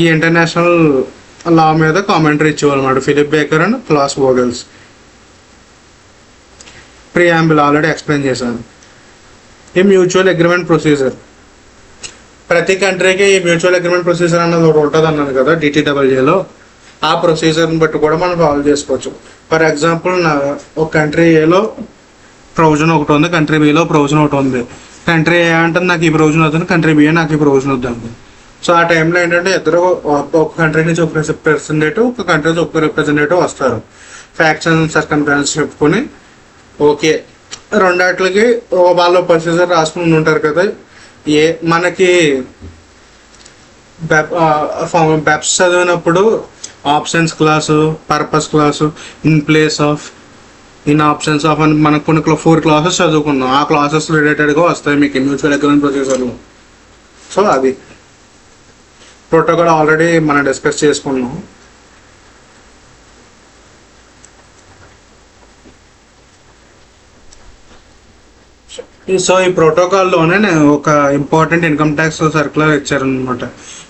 ఈ ఇంటర్నేషనల్ లా మీద కామెంటరీ ఇచ్చేవాళ్ళమాట, Philip Baker and Klaus Vogel's. Preamble already explain చేశాను. ఈ మ్యూచువల్ అగ్రిమెంట్ ప్రొసీజర్, ప్రతి కంట్రీకి ఈ మ్యూచువల్ అగ్రిమెంట్ ప్రొసీజర్ అన్నది ఒకటి ఉంటుంది అన్నాను కదా డిటిడబ్ల్యూలో. ఆ ప్రొసీజర్ని బట్టి కూడా మనం సాల్వ్ చేసుకోవచ్చు. ఫర్ ఎగ్జాంపుల్ ఒక కంట్రీ ఏలో ప్రొవిజన్ ఒకటి ఉంది, కంట్రీ బిలో ప్రొవిజన్ ఒకటి ఉంది. కంట్రీ ఏ అంటే నాకు ఈ ప్రొవిజన్ వద్దని, కంట్రీ బి నాకు ఈ ప్రొవిజన్ వద్దండి. సో ఆ టైంలో ఏంటంటే ఇద్దరు ఒక కంట్రీ నుంచి ఒక రిప్రజెంటేటివ్, ఒక కంట్రీ నుంచి ఒక రిప్రజెంటేటివ్ వస్తారు. ఫ్యాక్ట్స్ అండ్ సర్కమ్స్టాన్సెస్ చెప్పుకొని ఓకే రెండాట్లకి వాళ్ళు ప్రొసీజర్ రాసుకుని ఉంటారు కదా. మనకి బెప్స్ చదివినప్పుడు options class, purpose class, in place of, in options of అని మనకు కొన్ని 4 క్లాసెస్ చదువుకున్నాం. ఆ క్లాసెస్ రిలేటెడ్గా వస్తాయి మీకు మ్యూచువల్ అగ్రిమెంట్ ప్రొసీజర్లో. సో అది ప్రోటోకాల్ ఆల్రెడీ మనం డిస్కస్ చేసుకున్నాం. సో ఈ ప్రోటోకాల్లోనే ఒక ఇంపార్టెంట్ ఇన్కమ్ ట్యాక్స్ సర్క్యులర్ ఇచ్చారనమాట.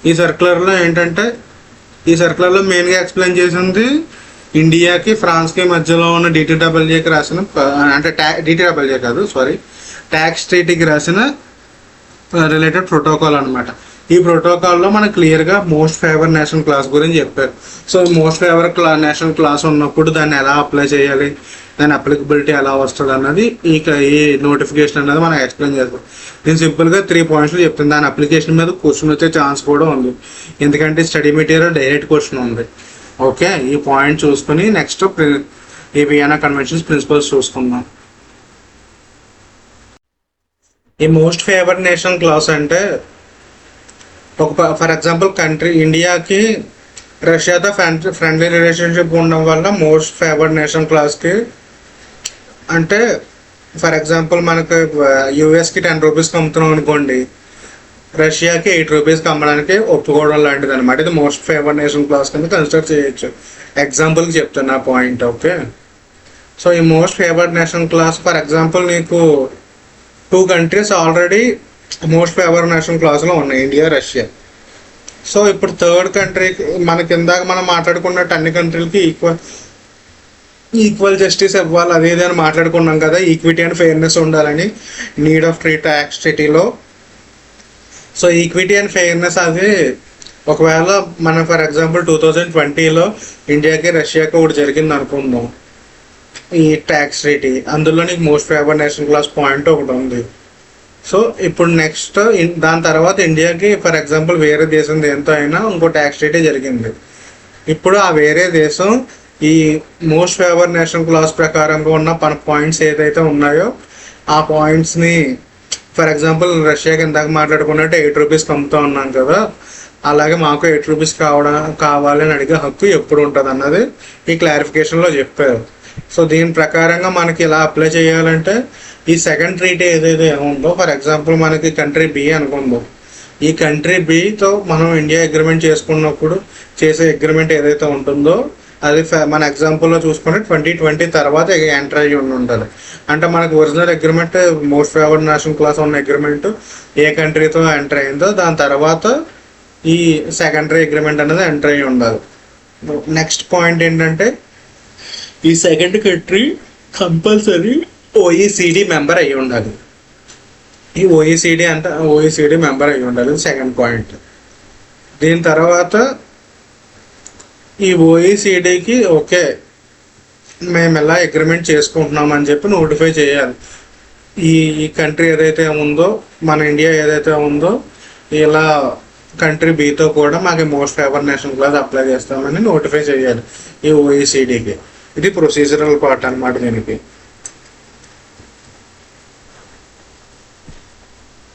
ఈ సర్క్యులర్లో ఏంటంటే ఈ సర్క్యులర్లో మెయిన్గా ఎక్స్ప్లెయిన్ చేసింది ఇండియాకి ఫ్రాన్స్కి మధ్యలో ఉన్న డిటిడబ్ల్యూఏకి రాసిన, అంటే డిటిడబ్ల్యూఏ కాదు సారీ, ట్యాక్స్ ట్రీటీకి రాసిన రిలేటెడ్ ప్రోటోకాల్ అనమాట. ఈ ప్రోటోకాల్లో మనకు క్లియర్గా మోస్ట్ ఫేవర్ నేషనల్ క్లాస్ గురించి చెప్పారు. So most favour national class ఉన్నప్పుడు దాన్ని ఎలా అప్లై చేయాలి, దాని అప్లికబిలిటీ ఎలా వస్తుంది అన్నది ఈ నోటిఫికేషన్ అన్నది మనం ఎక్స్ప్లెయిన్ చేస్తాం. నేను సింపుల్గా 3 పాయింట్స్లో చెప్తాను. దాని అప్లికేషన్ మీద క్వశ్చన్ వచ్చే ఛాన్స్ కూడా ఉంది, ఎందుకంటే స్టడీ మెటీరియల్ డైరెక్ట్ క్వశ్చన్ ఉంది. ఓకే, ఈ పాయింట్ చూసుకుని నెక్స్ట్ ఈ వియన్నా కన్వెన్షన్స్ ప్రిన్సిపల్స్ చూసుకుందాం. ఈ మోస్ట్ ఫేవర్ నేషన్ క్లాస్ అంటే ఫర్ ఎగ్జాంపుల్ కంట్రీ ఇండియాకి రష్యాతో ఫ్రెండ్లీ రిలేషన్షిప్ ఉండడం వల్ల మోస్ట్ ఫేవర్డ్ నేషన్ క్లాస్కి, అంటే ఫర్ ఎగ్జాంపుల్ మనకు యూఎస్కి 10 రూపీస్కి అమ్ముతున్నాం అనుకోండి, రష్యాకి 8 రూపీస్కి అమ్మడానికి ఒప్పుకోవడం లాంటిది అనమాట. ఇది మోస్ట్ ఫేవర్డ్ నేషన్ క్లాస్ కింద కన్సిడర్ చేయొచ్చు. ఎగ్జాంపుల్కి చెప్తున్నా పాయింట్. ఓకే, సో ఈ most favoured nation class for example నీకు 2 countries already most favoured nation క్లాస్లో ఉన్నాయి, ఇండియా రష్యా. సో ఇప్పుడు థర్డ్ కంట్రీకి మనకి ఇందాక మనం మాట్లాడుకున్నట్టు అన్ని కంట్రీలకి ఈక్వల్ జస్టిస్ ఇవ్వాలి, అది ఇది అని మాట్లాడుకున్నాం కదా, ఈక్విటీ అండ్ ఫెయిర్నెస్ ఉండాలని నీడ్ ఆఫ్ ట్యాక్స్ ట్రీటీలో. సో ఈక్విటీ అండ్ ఫెయిర్నెస్ అది ఒకవేళ మనం ఫర్ ఎగ్జాంపుల్ 2020లో ఇండియాకి రష్యాకి ఒకటి జరిగింది అనుకుందాం ఈ ట్యాక్స్ ట్రీటీ, అందులో నీకు most favoured national class point ఒకటి ఉంది. సో ఇప్పుడు నెక్స్ట్ దాని తర్వాత ఇండియాకి ఫర్ ఎగ్జాంపుల్ వేరే దేశం దేంతో అయినా ఇంకో ట్యాక్స్ ట్రీటీ జరిగింది. ఇప్పుడు ఆ వేరే దేశం ఈ మోస్ట్ ఫేవర్ నేషనల్ క్లాస్ ప్రకారంగా ఉన్న పాయింట్స్ ఏదైతే ఉన్నాయో ఆ పాయింట్స్ని ఫర్ ఎగ్జాంపుల్ రష్యాకి ఇందాక మాట్లాడుకున్నట్టు 8 రూపీస్కి అమ్ముతా ఉన్నాం కదా, అలాగే మాకు 8 రూపీస్ కావాలని అడిగే హక్కు ఎప్పుడు ఉంటుంది అన్నది ఈ క్లారిఫికేషన్లో చెప్పారు. సో దీని ప్రకారంగా మనకి ఇలా అప్లై చేయాలంటే ఈ సెకండ్ ట్రీటీ ఏదైతే ఉందో ఫర్ ఎగ్జాంపుల్ మనకి కంట్రీ బి అనుకుందాం, ఈ కంట్రీ బితో మనం ఇండియా అగ్రిమెంట్ చేసుకున్నప్పుడు చేసే అగ్రిమెంట్ ఏదైతే ఉంటుందో అది మన ఎగ్జాంపుల్లో చూసుకుంటే 2020 తర్వాత ఎంటర్ అయ్యి ఉండాలి. అంటే మనకు original agreement most favoured national class ఉన్న అగ్రిమెంట్ ఏ కంట్రీతో ఎంటర్ అయిందో దాని తర్వాత ఈ సెకండరీ అగ్రిమెంట్ అనేది ఎంటర్ అయ్యి ఉండాలి. నెక్స్ట్ పాయింట్ ఏంటంటే ఈ second country compulsory OECD member అయ్యి ఉండాలి. ఈ ఓఈసిడి మెంబర్ అయ్యి ఉండాలి సెకండ్ పాయింట్. దీని తర్వాత ఈ ఓఈసిడికి ఓకే మేము ఎలా అగ్రిమెంట్ చేసుకుంటున్నాం అని చెప్పి నోటిఫై చేయాలి. ఈ కంట్రీ ఏదైతే ఉందో మన ఇండియా ఏదైతే ఉందో ఇలా కంట్రీ బితో కూడా మాకు most favour national class apply చేస్తామని నోటిఫై చేయాలి ఈ ఓఈసిడికి. ఇది ప్రొసీజరల్ పార్ట్ అనమాట. దీనికి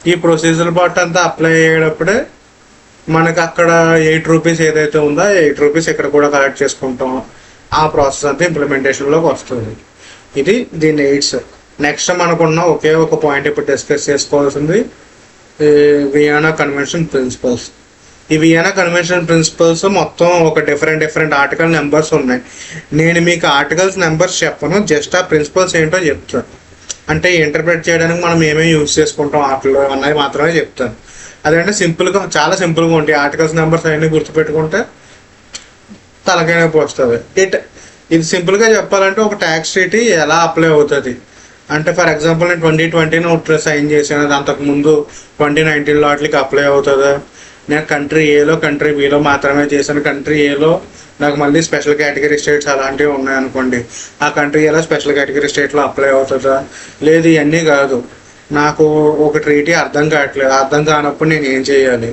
ఈ ప్రొసీజరల్ పార్ట్ అంతా అప్లై అయ్యేటప్పుడే మనకు అక్కడ ₹8 ఏదైతే ఉందో ₹8 ఇక్కడ కూడా కలెక్ట్ చేసుకుంటాం. ఆ ప్రాసెస్ అంతా ఇంప్లిమెంటేషన్లోకి వస్తుంది. ఇది దీని ఎయిడ్స్. నెక్స్ట్ మనకున్న ఒకే ఒక పాయింట్ ఇప్పుడు డిస్కస్ చేసుకోవాల్సింది వియన్నా కన్వెన్షన్ ప్రిన్సిపల్స్. ఈ వియన్నా కన్వెన్షన్ ప్రిన్సిపల్స్ మొత్తం ఒక డిఫరెంట్ ఆర్టికల్ నెంబర్స్ ఉన్నాయి. నేను మీకు ఆర్టికల్స్ నెంబర్స్ చెప్పను, జస్ట్ ఆ ప్రిన్సిపల్స్ ఏంటో చెప్తాను. అంటే ఇంటర్ప్రిట్ చేయడానికి మనం ఏమేమి యూజ్ చేసుకుంటాం వాటిలో అన్నది మాత్రమే చెప్తాను. అదంటే సింపుల్గా చాలా సింపుల్గా ఉంటాయి. ఆర్టికల్స్ నెంబర్స్ అవన్నీ గుర్తుపెట్టుకుంటే తలకైనా పోస్తుంది. ఇది సింపుల్గా చెప్పాలంటే ఒక ట్యాక్స్ ట్రీటీ ఎలా అప్లై అవుతుంది అంటే, ఫర్ ఎగ్జాంపుల్ నేను 2020 సైన్ చేశాను, అంతకుముందు 2019 వాటికి అప్లై అవుతుందా? నేను కంట్రీ ఏలో కంట్రీ బిలో మాత్రమే చేశాను. కంట్రీ ఏలో నాకు మళ్ళీ స్పెషల్ కేటగిరీ స్టేట్స్ అలాంటివి ఉన్నాయనుకోండి, ఆ కంట్రీ ఏలో స్పెషల్ కేటగిరీ స్టేట్లో అప్లై అవుతుందా? లేదు, ఇవన్నీ కాదు, నాకు ఒక ట్రీటీ అర్థం కావట్లేదు, అర్థం కానప్పుడు నేను ఏం చేయాలి?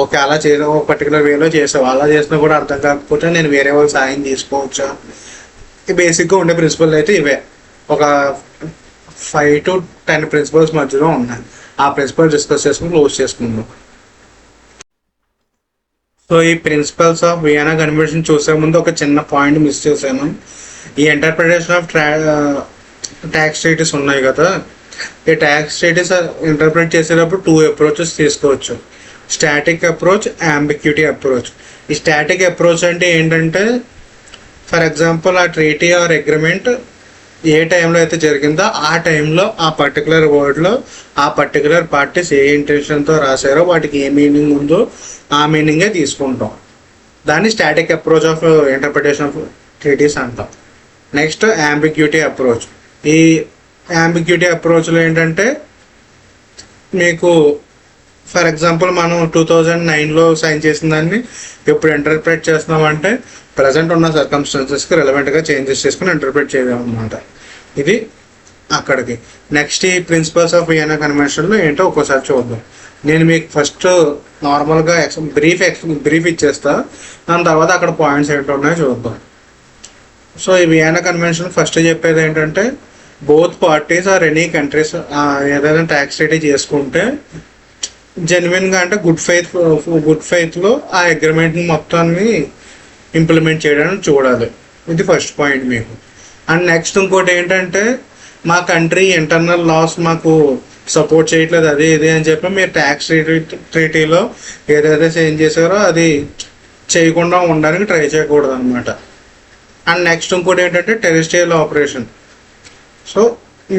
ఓకే, అలా చేసా, ఒక పర్టికులర్ వేలో చేసావు, అలా చేసినా కూడా అర్థం కాకపోతే నేను వేరే వాళ్ళ సాయం తీసుకోవచ్చా? బేసిక్గా ఉండే ప్రిన్సిపల్ అయితే ఇవే, ఒక 5 to 10 ప్రిన్సిపల్స్ మధ్యలో ఉన్నాయి. ఆ ప్రిన్సిపల్ డిస్కస్ చేసుకుని క్లోజ్ చేసుకుందాం. సో ఈ ప్రిన్సిపల్స్ ఆఫ్ వియన్నా కన్వెన్షన్ చూసే ముందు ఒక చిన్న పాయింట్ మిస్ చేశాను. ఈ ఇంటర్ప్రిటేషన్ ఆఫ్ ట్యాక్స్ ట్రీటీస్ ఉన్నాయి కదా, ఈ ట్యాక్స్ ట్రీటీస్ ఇంటర్ప్రిట్ చేసేటప్పుడు 2 అప్రోచెస్ తీసుకోవచ్చు. Static approach, ambiguity approach. ఈ స్టాటిక్ అప్రోచ్ అంటే ఏంటంటే, ఫర్ ఎగ్జాంపుల్ ఆ ట్రీటీ ఆర్ అగ్రిమెంట్ ఏ టైంలో అయితే జరిగిందో ఆ టైంలో ఆ పర్టికులర్ వర్డ్లో ఆ పర్టికులర్ పార్టీస్ ఏ ఇంటెన్షన్తో రాశారో వాటికి ఏ మీనింగ్ ఉందో ఆ మీనింగే తీసుకుంటాం. దాన్ని static approach of interpretation of treaties అంటాం. Next ambiguity approach. ఈ అంబిగ్యూటీ అప్రోచ్లో ఏంటంటే, మీకు ఫర్ ఎగ్జాంపుల్ మనం 2009లో సైన్ చేసిన దాన్ని ఇప్పుడు ఇంటర్ప్రిట్ చేస్తున్నామంటే ప్రజెంట్ ఉన్న సర్కమ్స్టాన్సెస్కి రిలవెంట్గా చేంజెస్ చేసుకుని ఇంటర్ప్రిట్ చేయడం అనమాట. ఇది అక్కడికి. నెక్స్ట్ ఈ ప్రిన్సిపల్స్ ఆఫ్ వియన్నా కన్వెన్షన్లో ఏంటో ఒక్కోసారి చూద్దాం. నేను మీకు ఫస్ట్ నార్మల్గా బ్రీఫ్ ఇచ్చేస్తా, దాని తర్వాత అక్కడ పాయింట్స్ ఏంటో ఉన్నాయో చూద్దాం. సో ఈ వియన్నా కన్వెన్షన్ ఫస్ట్ చెప్పేది ఏంటంటే, both parties or any countries ఏదైనా ట్యాక్స్ ట్రీటీ చేసుకుంటే జెన్యున్గా అంటే గుడ్ ఫెయిత్లో ఆ అగ్రిమెంట్ని మొత్తాన్ని ఇంప్లిమెంట్ చేయడానికి చూడాలి. ఇది ఫస్ట్ పాయింట్ మీకు. అండ్ నెక్స్ట్ ఇంకోటి ఏంటంటే, మా కంట్రీ ఇంటర్నల్ లాస్ మాకు సపోర్ట్ చేయట్లేదు అది ఇది అని చెప్పి మీరు ట్యాక్స్ ట్రీటీలో ఏదైతే చేంజ్ చేశారో అది చేయకుండా ఉండడానికి ట్రై చేయకూడదు అనమాట. అండ్ నెక్స్ట్ ఇంకోటి ఏంటంటే టెరిస్ట్రియల్ ఆపరేషన్. సో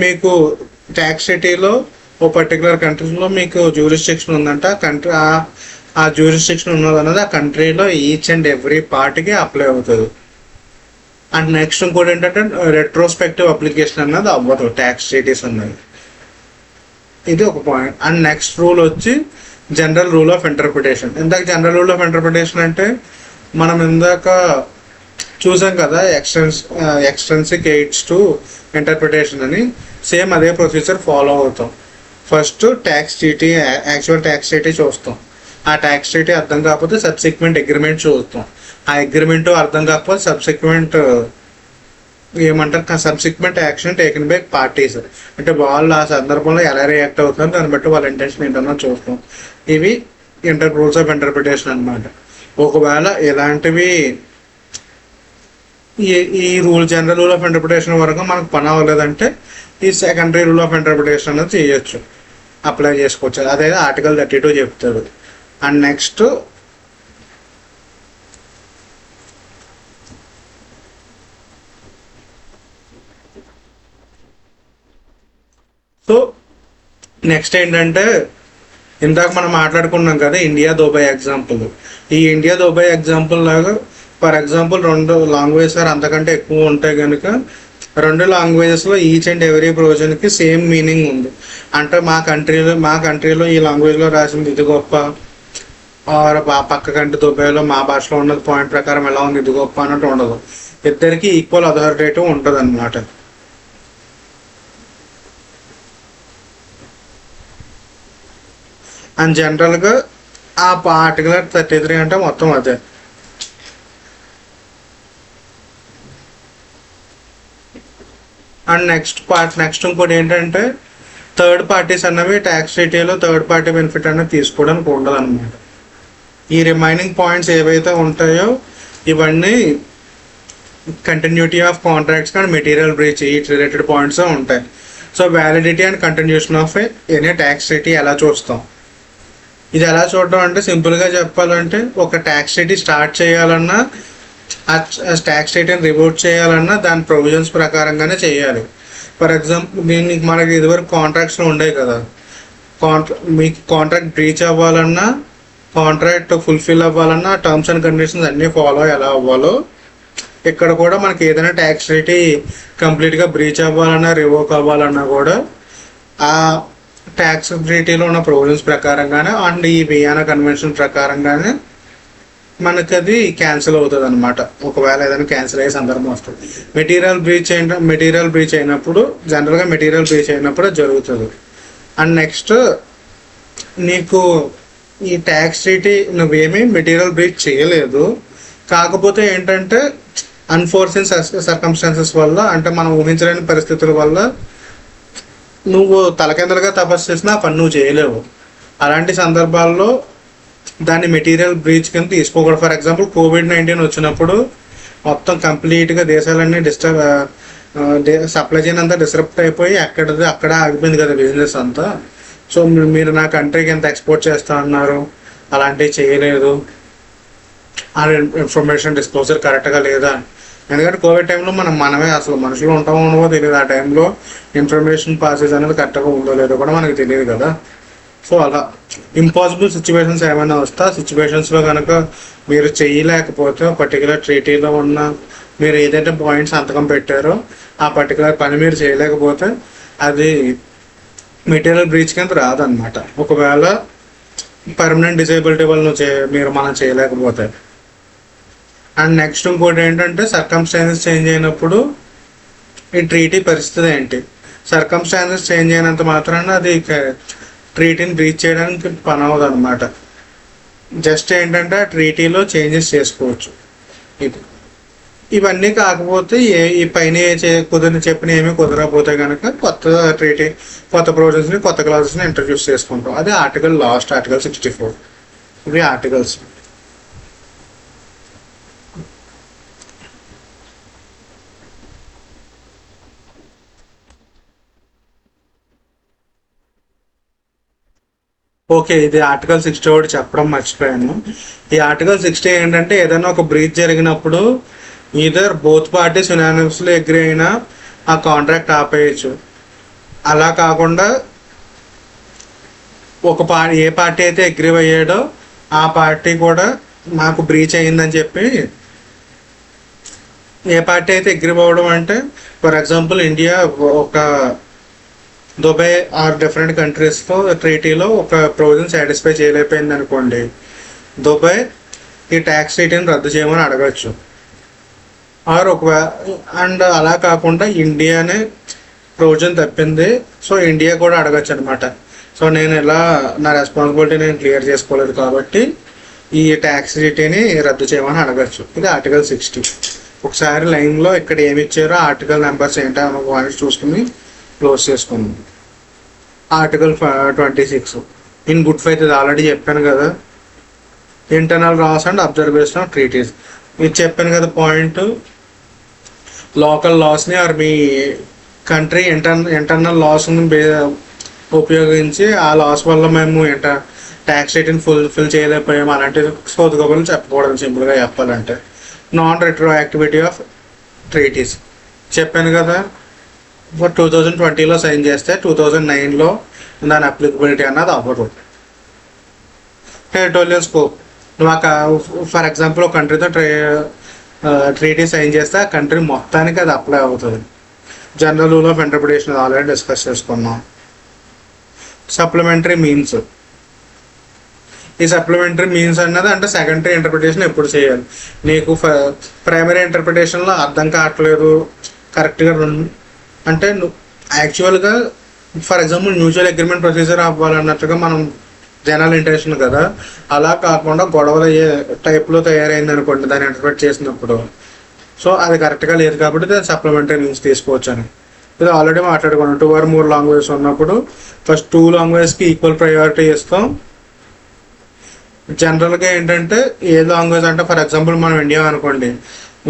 మీకు ట్యాక్స్ ట్రీటీలో ఓ పర్టికులర్ కంట్రీలో మీకు జ్యూరిస్డిక్షన్ ఉందంటే ఆ కంట్రీ ఆ జ్యూరిస్డిక్షన్ ఉన్నదన్నది ఆ కంట్రీలో ఈచ్ అండ్ ఎవ్రీ పార్ట్కి అప్లై అవుతుంది. అండ్ నెక్స్ట్ ఇంకోటి ఏంటంటే రెట్రోస్పెక్టివ్ అప్లికేషన్ అన్నది అవ్వదు ట్యాక్స్ ట్రీటీస్ అన్నది. ఇది ఒక పాయింట్. అండ్ నెక్స్ట్ రూల్ వచ్చి జనరల్ రూల్ ఆఫ్ ఇంటర్ప్రిటేషన్. ఇందాక జనరల్ రూల్ ఆఫ్ ఇంటర్ప్రిటేషన్ అంటే మనం ఇందాక చూసాం కదా, ఎక్స్టెన్సిక్ ఎయిడ్స్ టు ఇంటర్ప్రిటేషన్ అని. సేమ్ అదే ప్రొసీజర్ ఫాలో అవుతాం. First tax treaty, actual tax treaty చూస్తాం. ఆ ట్యాక్స్ ట్రీటీ అర్థం కాకపోతే సబ్సిక్వెంట్ అగ్రిమెంట్ చూస్తాం. ఆ అగ్రిమెంట్ అర్థం కాకపోతే subsequent action taken by parties. అంటే వాళ్ళు ఆ సందర్భంలో ఎలా రియాక్ట్ అవుతారో దాన్ని బట్టి వాళ్ళ ఇంటెన్షన్ ఏంటన్నా చూస్తాం. ఇవి రూల్స్ ఆఫ్ ఇంటర్ప్రిటేషన్ అనమాట. ఒకవేళ ఇలాంటివి ఈ జనరల్ రూల్ ఆఫ్ ఇంటర్ప్రిటేషన్ వరకు మనకు పని అవ్వలేదంటే ఈ సెకండరీ రూల్ ఆఫ్ ఇంటర్ప్రిటేషన్ అనేది చేయొచ్చు. అప్లై చేసుకోవచ్చు. అదే ఆర్టికల్ 32 చెప్తాడు. అండ్ నెక్స్ట్ సో నెక్స్ట్ ఏంటంటే ఇందాక మనం మాట్లాడుకున్నాం కదా ఇండియా దుబాయ్ ఎగ్జాంపుల్. ఈ ఇండియా దుబాయ్ ఎగ్జాంపుల్ లాగా ఫర్ ఎగ్జాంపుల్ 2 లాంగ్వేజెస్ అంతకంటే ఎక్కువ ఉంటాయి కనుక 2 లాంగ్వేజెస్లో ఈచ్ అండ్ ఎవ్రీ ప్రొవిజన్కి సేమ్ మీనింగ్ ఉంది. అంటే మా కంట్రీలో ఈ లాంగ్వేజ్లో రాసింది ఇది గొప్ప, ఆర్ పక్క కంట్రీ దుబాయ్లో మా భాషలో ఉన్నది పాయింట్ ప్రకారం ఎలా ఉంది ఇది గొప్ప అన్నట్టు ఉండదు. ఇద్దరికి ఈక్వల్ అథారిటేటివ్ ఉంటుంది అనమాట. అండ్ జనరల్గా ఆ ఆర్టికల్ 33 అంటే మొత్తం అదే. అండ్ నెక్స్ట్ ఇంకోటి ఏంటంటే థర్డ్ పార్టీస్ అన్నవి ట్యాక్స్ ట్రీటీలో థర్డ్ పార్టీ బెనిఫిట్ అనేది తీసుకోవడానికి ఉండదు అనమాట. ఈ రిమైనింగ్ పాయింట్స్ ఏవైతే ఉంటాయో ఇవన్నీ continuity of contracts and material breach ఈ రిలేటెడ్ పాయింట్స్ ఉంటాయి. So validity and continuation of any tax treaty ఎలా చూస్తాం? ఇది ఎలా చూడడం అంటే సింపుల్గా చెప్పాలంటే ఒక ట్యాక్స్ ట్రీటీ స్టార్ట్ చేయాలన్నా ఆ ట్యాక్స్ ట్రీటీని రివోట్ చేయాలన్నా దాని ప్రొవిజన్స్ ప్రకారంగానే చేయాలి. ఫర్ ఎగ్జాంపుల్ దీనికి మనకి ఇదివరకు కాంట్రాక్ట్స్లో ఉండేవి కదా, మీకు కాంట్రాక్ట్ బ్రీచ్ అవ్వాలన్నా కాంట్రాక్ట్ ఫుల్ఫిల్ అవ్వాలన్నా టర్మ్స్ అండ్ కండిషన్స్ అన్నీ ఫాలో ఎలా అవ్వాలో ఇక్కడ కూడా మనకి ఏదైనా ట్యాక్స్ ట్రీటీ కంప్లీట్గా బ్రీచ్ అవ్వాలన్నా రివోక్ అవ్వాలన్నా కూడా ఆ ట్యాక్స్ ట్రీటీలో ఉన్న ప్రొవిజన్స్ ప్రకారంగానే అండ్ ఈ వియన్నా కన్వెన్షన్ ప్రకారంగానే మనకి అది క్యాన్సిల్ అవుతుంది అనమాట. ఒకవేళ ఏదైనా క్యాన్సిల్ అయ్యే సందర్భం వస్తుంది. మెటీరియల్ బ్రీచ్ అయినప్పుడు జనరల్గా మెటీరియల్ బ్రీచ్ అయినప్పుడు అది జరుగుతుంది. అండ్ నెక్స్ట్ నీకు ఈ ట్యాక్స్ ట్రీటీ నువ్వేమీ మెటీరియల్ బ్రీచ్ చేయలేదు, కాకపోతే ఏంటంటే అన్ఫోర్సిన్ సర్కమ్స్టాన్సెస్ వల్ల అంటే మనం ఊహించలేని పరిస్థితుల వల్ల నువ్వు తలకిందలుగా తపస్సు చేసినా ఆ పని నువ్వు చేయలేవు. అలాంటి సందర్భాల్లో దాన్ని మెటీరియల్ బ్రీచ్ కింద తీసుకోకూడదు. ఫర్ ఎగ్జాంపుల్ COVID-19 వచ్చినప్పుడు మొత్తం కంప్లీట్గా దేశాలన్నీ సప్లై చైన్ అంతా డిస్టర్బ్ అయిపోయి అక్కడ ఆగిపోయింది కదా బిజినెస్ అంతా. సో మీరు నా కంట్రీకి ఎంత ఎక్స్పోర్ట్ చేస్తా అన్నారు, అలాంటివి చేయలేదు, ఆ ఇన్ఫర్మేషన్ డిస్క్లోజర్ కరెక్ట్గా లేదా. ఎందుకంటే కోవిడ్ టైంలో మనమే అసలు మనుషులు ఉంటామో ఉండవో తెలియదు. ఆ టైంలో ఇన్ఫర్మేషన్ పాసేజ్ అనేది కరెక్ట్గా ఉందో లేదో కూడా మనకి తెలియదు కదా. సో అలా ఇంపాసిబుల్ సిచ్యువేషన్స్ ఏమైనా వస్తే ఆ సిచ్యువేషన్స్లో కనుక మీరు చేయలేకపోతే పర్టికులర్ ట్రీటీలో ఉన్న మీరు ఏదైతే పాయింట్స్ సంతకం పెట్టారో ఆ పర్టికులర్ పని మీరు చేయలేకపోతే అది మెటీరియల్ బ్రీచ్ కింద రాదనమాట. ఒకవేళ పర్మనెంట్ డిసేబిలిటీ వల్ల మనం చేయలేకపోతే. అండ్ నెక్స్ట్ ఇంకోటి ఏంటంటే సర్కమ్స్టాన్సెస్ చేంజ్ అయినప్పుడు ఈ ట్రీటీ పరిస్థితి ఏంటి? సర్కమ్స్టాన్సెస్ చేంజ్ అయినంత మాత్రాన అది ట్రీటీని బ్రీచ్ చేయడానికి పని అవ్వదు అనమాట. జస్ట్ ఏంటంటే ఆ ట్రీటీలో చేంజెస్ చేసుకోవచ్చు. ఇవన్నీ కాకపోతే ఈ పైన చెప్పిన ఏమీ కుదరకపోతే కనుక కొత్త ప్రొవిజన్స్ని కొత్త క్లాసెస్ని ఇంట్రడ్యూస్ చేసుకుంటాం. అది లాస్ట్ ఆర్టికల్ 64. ఇవి ఆర్టికల్స్. ఓకే, ఇది ఆర్టికల్ 60 ఒకటి చెప్పడం మర్చిపోయాను. ఈ ఆర్టికల్ 60 ఏంటంటే ఏదైనా ఒక బ్రీచ్ జరిగినప్పుడు either both parties unanimously agree అయినా ఆ కాంట్రాక్ట్ ఆపేయచ్చు. అలా కాకుండా ఏ పార్టీ అయితే అగ్రీ అయ్యాడో ఆ పార్టీ కూడా మాకు బ్రీచ్ అయ్యిందని చెప్పి ఏ పార్టీ అయితే అగ్రీ అవ్వడం అంటే ఫర్ ఎగ్జాంపుల్ ఇండియా ఒక దుబాయ్ ఆర్ డిఫరెంట్ కంట్రీస్తో ట్రీటీలో ఒక ప్రొవిజన్ సాటిస్ఫై చేయలేకపోయింది అనుకోండి, దుబాయ్ ఈ ట్యాక్స్ ట్రీటీని రద్దు చేయమని అడగచ్చు. అండ్ అలా కాకుండా ఇండియానే ప్రొవిజన్ తప్పింది, సో ఇండియా కూడా అడగచ్చు అనమాట. సో నేను ఇలా నా రెస్పాన్సిబిలిటీ నేను క్లియర్ చేసుకోలేదు కాబట్టి ఈ ట్యాక్స్ ట్రీటీని రద్దు చేయమని అడగచ్చు. ఇది ఆర్టికల్ 60. ఒకసారి లైన్లో ఇక్కడ ఏమి ఇచ్చారో ఆర్టికల్ నెంబర్స్ ఏంటో పాయింట్స్ చూసుకుని క్లోజ్ చేసుకుంది. ఆర్టికల్ 26 ఇన్ గుడ్ ఫెయిత్, ఇది ఆల్రెడీ చెప్పాను కదా. Internal laws and observation of treaties, ఇది చెప్పాను కదా పాయింట్. లోకల్ లాస్ని ఆర్ మీ కంట్రీ ఇంటర్నల్ లాస్ని ఉపయోగించి ఆ లాస్ వల్ల మేము ట్యాక్స్ రేట్ని ఫుల్ఫిల్ చేయలేకపోయాము అలాంటి సోదుగోబులు చెప్పకూడదు. సింపుల్గా చెప్పాలంటే non retro activity of treaties చెప్పాను కదా. 2020లో సైన్ చేస్తే 2009లో దాని అప్లికబిలిటీ అన్నది అవ్వదు. టెరిటోరియల్ స్కోప్ ఫర్ ఎగ్జాంపుల్ ఒక కంట్రీతో ట్రీటీ సైన్ చేస్తే ఆ కంట్రీ మొత్తానికి అది అప్లై అవుతుంది. General rule of interpretation already discuss చేసుకున్నాం. సప్లిమెంటరీ మీన్స్, ఈ సప్లిమెంటరీ మీన్స్ అన్నది అంటే సెకండరీ ఇంటర్ప్రిటేషన్ ఎప్పుడు చేయాలి. నీకు ప్రైమరీ ఇంటర్ప్రిటేషన్లో అర్థం కావట్లేదు కరెక్ట్గా అంటే యాక్చువల్గా for example mutual agreement procedure అవ్వాలన్నట్టుగా మనం జనరల్ ఇంటెన్షన్ కదా, అలా కాకుండా గొడవలు అయ్యే టైప్లో తయారైంది అనుకోండి దాన్ని ఇంటర్ప్రిట్ చేసినప్పుడు. సో అది కరెక్ట్గా లేదు కాబట్టి దాన్ని సప్లిమెంటరీ మీన్స్ తీసుకోవచ్చు అని. ఇది ఆల్రెడీ మాట్లాడుకున్నాం. 2 or more లాంగ్వేజెస్ ఉన్నప్పుడు ఫస్ట్ 2 లాంగ్వేజ్కి ఈక్వల్ ప్రయారిటీ ఇస్తాం. జనరల్గా ఏంటంటే ఏ లాంగ్వేజ్ అంటే ఫర్ ఎగ్జాంపుల్ మనం ఇండియా అనుకోండి,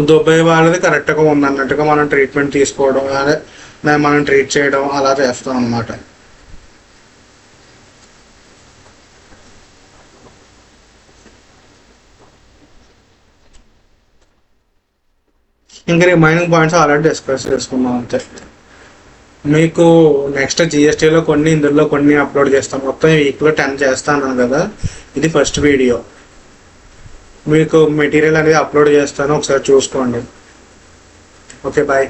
దుబాయ్ వాళ్ళది కరెక్ట్గా ఉందన్నట్టుగా మనం ట్రీట్మెంట్ తీసుకోవడం, అదే మనం ట్రీట్ చేయడం అలా చేస్తాం అన్నమాట. ఇంకా రిమైనింగ్ పాయింట్స్ ఆల్రెడీ డిస్కస్ చేసుకున్నాం అంతే. మీకు నెక్స్ట్ జిఎస్టీలో కొన్ని, ఇందులో కొన్ని అప్లోడ్ చేస్తాం. మొత్తం వీక్లో 10 చేస్తాను కదా. ఇది ఫస్ట్ వీడియో. మీకు మెటీరియల్ అనేది అప్లోడ్ చేస్తాను, ఒకసారి చూసుకోండి. Okay, bye.